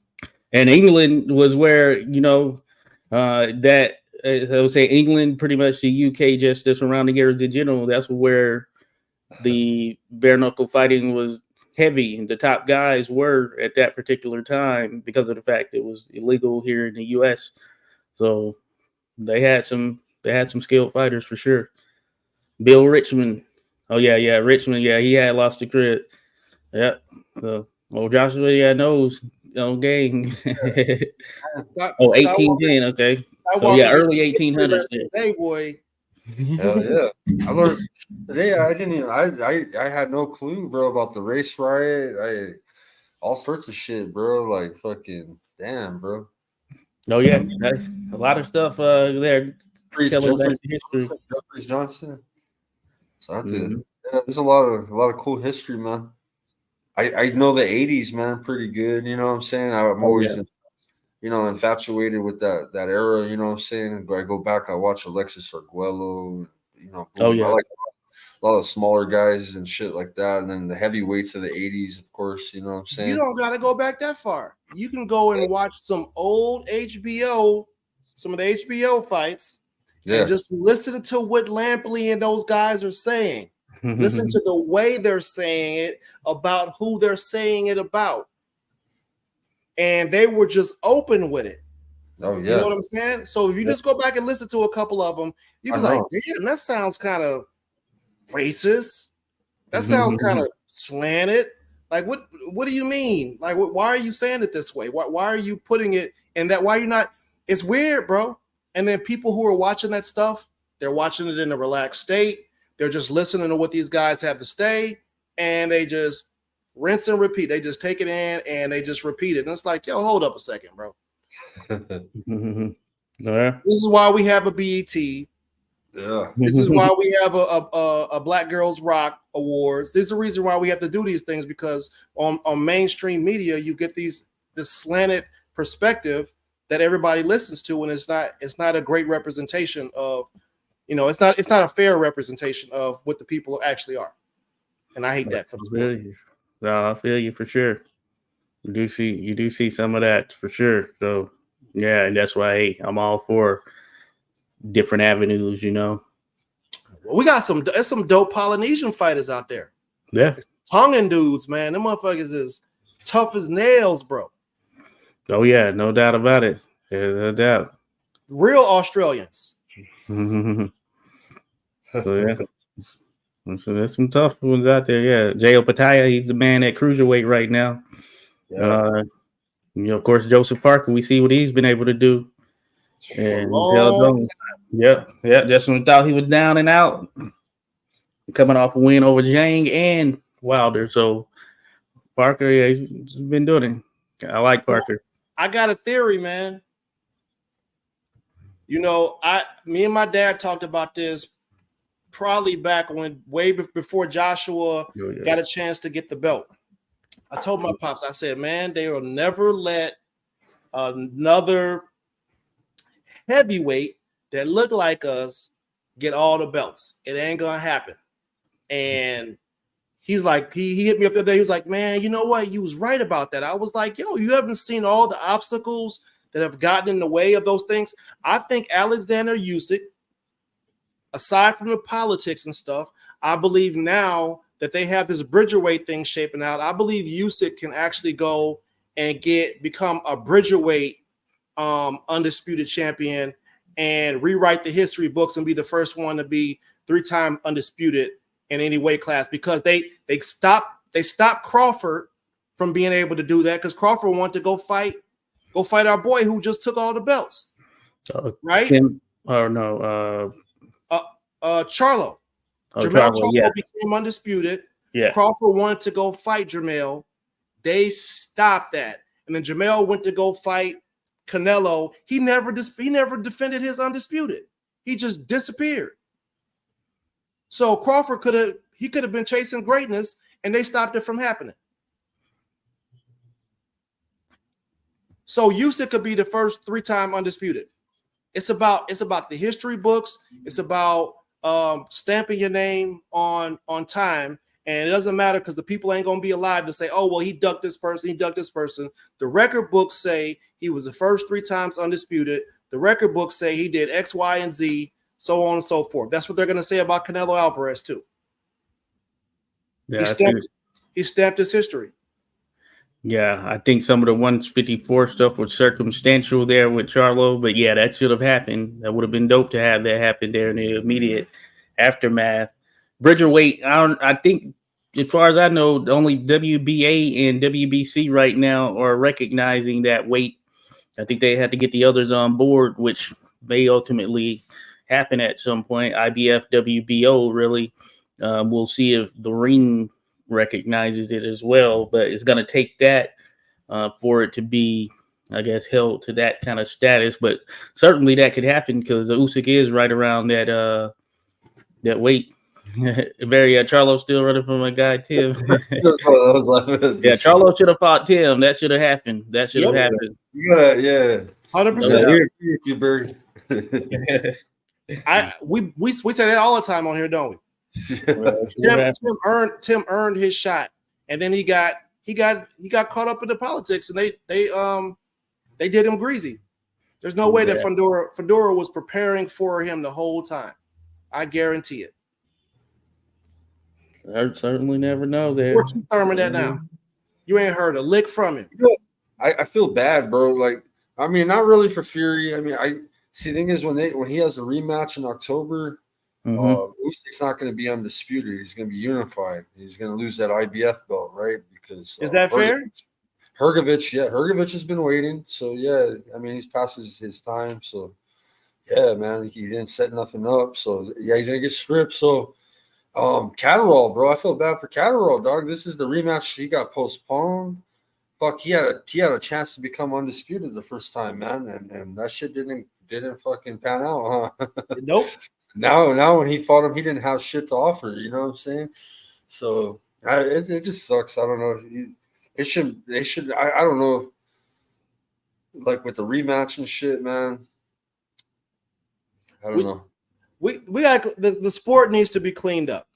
And England was where, you know, that I would say England, pretty much the UK, just the surrounding areas in general. That's where the bare knuckle fighting was heavy, and the top guys were at that particular time because of the fact it was illegal here in the US. So they had some skilled fighters for sure. Bill Richmond. Oh yeah, Richmond. Yeah, he had lost the crit. Yeah. So, well, Joshua, knows gang. Oh, 1810. Okay. So yeah, early 1800s. Hey, boy. Hell yeah! I learned today. I didn't even. I had no clue, bro, about the race riot. All sorts of shit, bro. Like fucking damn, bro. Oh yeah, a lot of stuff there. Jeffries Johnson. So there's a lot of cool history, man. I know the '80s, man, pretty good. You know what I'm saying? I'm always, infatuated with that era. You know what I'm saying? I go back, I watch Alexis Arguello. You know, boom. I like a lot of smaller guys and shit like that, and then the heavyweights of the '80s, of course. You know what I'm saying? You don't gotta go back that far. You can go and watch some old HBO, some of the HBO fights, and just listen to what Lampley and those guys are saying. Listen to the way they're saying it, about who they're saying it about. And they were just open with it. Oh, yeah. You know what I'm saying? So if you just go back and listen to a couple of them, you'd be like, damn, that sounds kind of racist. That sounds kind of slanted. Like, what do you mean? Like, why are you saying it this way? Why are you putting it in that? Why are you not? It's weird, bro. And then people who are watching that stuff, they're watching it in a relaxed state. They're just listening to what these guys have to say, and they just rinse and repeat. They just take it in and they just repeat it. And it's like, yo, hold up a second, bro. This is why we have a BET. Yeah. This is why we have a Black Girls Rock Awards. This is the reason why we have to do these things, because on mainstream media, you get this slanted perspective that everybody listens to, and it's not a great representation of, it's not a fair representation of what the people actually are. And I hate that for the sport. No, I feel you for sure. You do see some of that for sure. So yeah, and that's why I'm all for different avenues, Well, we got some dope Polynesian fighters out there. Yeah. Tongan dudes, man. Them motherfuckers is tough as nails, bro. Oh yeah, no doubt about it. No doubt. Real Australians. So yeah. So there's some tough ones out there. Yeah. Jao Pataya, he's the man at cruiserweight right now. Yeah. Of course, Joseph Parker, we see what he's been able to do. And just when we thought he was down and out, coming off a win over Zhang and Wilder. So Parker, he's been doing it. I like Parker. I got a theory, man. Me and my dad talked about this probably back way before Joshua got a chance to get the belt. I told my pops, I said, man, they will never let another heavyweight that look like us get all the belts. It ain't gonna happen. And he's like, he hit me up the other day. He was like, man, you know what? You was right about that. I was like, yo, you haven't seen all the obstacles that have gotten in the way of those things. I think Alexander Usyk, aside from the politics and stuff, I believe now that they have this Bridgerweight thing shaping out, I believe Usyk can actually go and become a Bridgerweight undisputed champion and rewrite the history books and be the first one to be 3-time undisputed in any weight class, because they stopped Crawford from being able to do that, because Crawford wanted to go fight our boy who just took all the belts. Right? Charlo. Charlo became undisputed. Yeah. Crawford wanted to go fight Jermell. They stopped that. And then Jermell went to go fight Canelo. He never defended his undisputed. He just disappeared. So Crawford could have been chasing greatness, and they stopped it from happening. So Usyk could be the first 3-time undisputed. It's about the history books. It's about stamping your name on time. And it doesn't matter because the people ain't going to be alive to say, oh, well, he ducked this person, he ducked this person. The record books say he was the first 3 times undisputed. The record books say he did X, Y, and Z, so on and so forth. That's what they're going to say about Canelo Alvarez, too. Yeah, he stamped his history. Yeah, I think some of the 154 stuff was circumstantial there with Charlo, but yeah, that should have happened. That would have been dope to have that happen there in the immediate aftermath. Bridger weight, I think, as far as I know, only WBA and WBC right now are recognizing that weight. I think they had to get the others on board, which may ultimately happen at some point. IBF, WBO, really. We'll see if the ring recognizes it as well, but it's going to take that for it to be, I guess, held to that kind of status. But certainly that could happen because the Usyk is right around that weight. Very Charlo still running from a guy Tim. Yeah, Charlo should have fought Tim. That should have happened. That should have happened. Yeah, 100%. We say that all the time on here, don't we? Tim earned his shot, and then he got caught up in the politics, and they did him greasy. There's no way that Fedora was preparing for him the whole time. I guarantee it. I certainly never know there. Where's Thurman at now? You ain't heard a lick from him. I feel bad, bro. Like, I mean, not really for Fury. I mean, the thing is when he has a rematch in October, Usyk's not going to be undisputed. He's going to be unified. He's going to lose that IBF belt, right? Because is that fair? Hrgovic has been waiting. So yeah, I mean, he's past his time. So yeah, man, he didn't set nothing up. So yeah, he's going to get stripped. So. Catterall, bro. I feel bad for Catterall, dog. This is the rematch. He got postponed. Fuck, he had a chance to become undisputed the first time, man, and that shit didn't fucking pan out, huh? Nope. Now when he fought him, he didn't have shit to offer. You know what I'm saying? So it just sucks. I don't know. They should. I don't know. Like with the rematch and shit, man. I don't know. We got the sport needs to be cleaned up,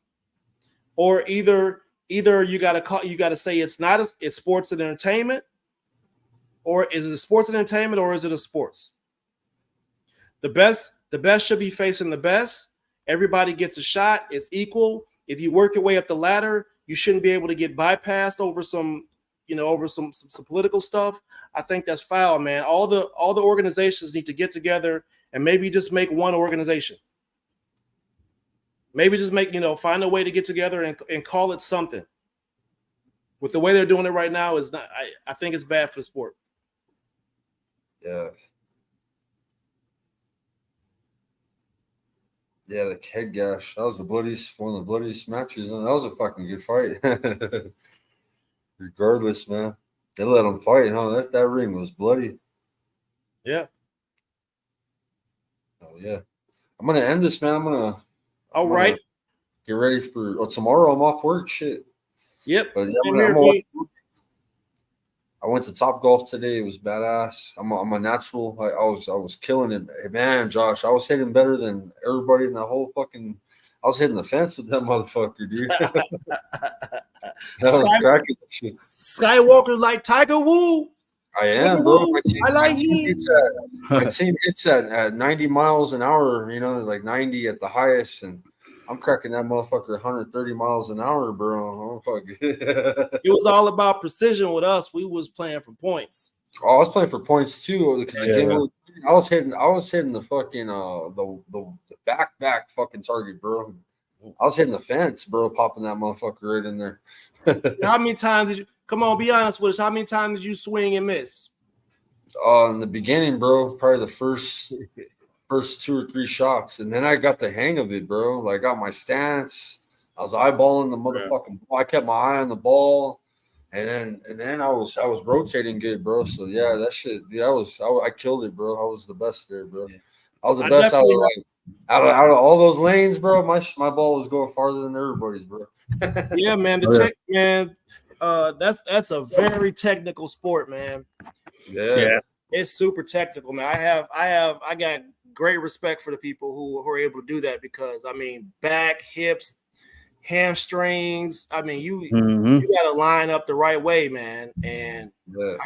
or either you got to say it's sports and entertainment, or is it a sports and entertainment, or is it a sports? The best should be facing the best. Everybody gets a shot. It's equal. If you work your way up the ladder, you shouldn't be able to get bypassed over some political stuff. I think that's foul, man. All the organizations need to get together and maybe just make one organization. Maybe just find a way to get together and call it something. With the way they're doing it right now, is not. I think it's bad for the sport. Yeah. Yeah, the head gash. That was one of the bloodiest matches. And that was a fucking good fight. Regardless, man. They let him fight, huh? That ring was bloody. Yeah. Oh, yeah. I'm going to end this, man. All right. Get ready for tomorrow. I'm off work. Shit. Yep. But I went to Top Golf today. It was badass. I'm a natural. I was killing it, man. Josh, I was hitting better than everybody in the whole fucking. I was hitting the fence with that motherfucker, dude. Skywalker like Tiger Woo. I am, bro. My team hits at 90 miles an hour, like 90 at the highest, and I'm cracking that motherfucker 130 miles an hour, bro. It was all about precision with us. We was playing for points. Oh, I was playing for points too. I was hitting the fucking the back fucking target, bro. I was hitting the fence, bro, popping that motherfucker right in there. How many times did you? Come on, be honest with us. How many times did you swing and miss? In the beginning, bro, probably the first 2 or 3 shots, and then I got the hang of it, bro. Like, I got my stance. I was eyeballing the motherfucking ball. I kept my eye on the ball, and then I was rotating good, bro. So yeah, that shit. Yeah, I killed it, bro. I was the best there, bro. I was the best out of all those lanes, bro. My ball was going farther than everybody's, bro. Yeah, man. The tech, man. That's a very technical sport, man. Yeah. It's super technical, man. I got great respect for the people who are able to do that because I mean, back, hips, hamstrings. I mean, you got to line up the right way, man. And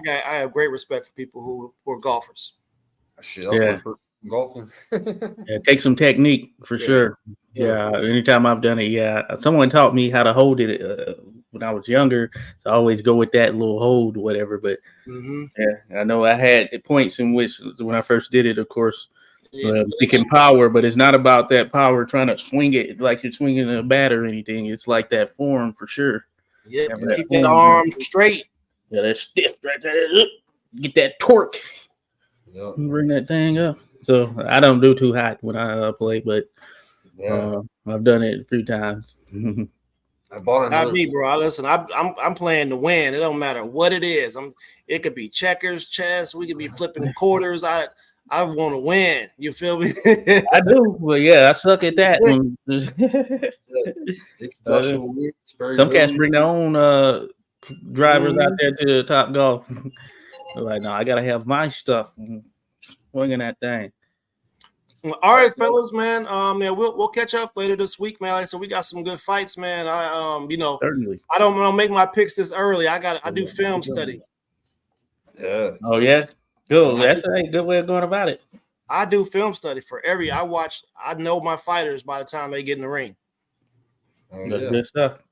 I have great respect for people who are golfers. Shit, that was my first golfing. It takes some technique for sure. Yeah, anytime I've done it, someone taught me how to hold it when I was younger. So I always go with that little hold, or whatever. But I know I had points in which when I first did it, of course, thinking power, but it's not about that power trying to swing it like you're swinging a bat or anything. It's like that form for sure. Yeah, keep that arm straight. Yeah, that's stiff right there. Get that torque. Yep. Bring that thing up. So I don't do too hot when I play, but I've done it a few times. Not me, bro. Listen, I'm playing to win. It don't matter what it is. It could be checkers, chess. We could be flipping quarters. I want to win. You feel me? I do. Well, yeah, I suck at that. Some cats bring their own drivers out there to the Top Golf. They're like, no, I gotta have my stuff. Swinging that thing. All right, fellas, man. We'll catch up later this week, man. Like I said, we got some good fights, man. Certainly. I don't make my picks this early. I do film study. Yeah. Oh yeah. Good. That's a good way of going about it. I do film study for I know my fighters by the time they get in the ring. That's good stuff.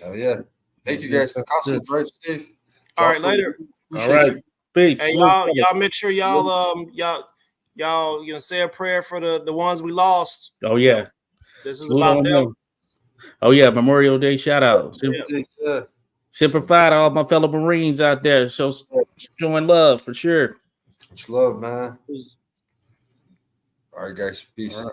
Oh yeah. Thank you guys for constantly drive safe. All right, later. All right. Peace. Hey, y'all make sure y'all say a prayer for the ones we lost. Oh yeah. This is about them. Oh yeah, Memorial Day shout out. Simplify to all my fellow Marines out there. Showing love for sure. Much love, man. All right, guys. Peace.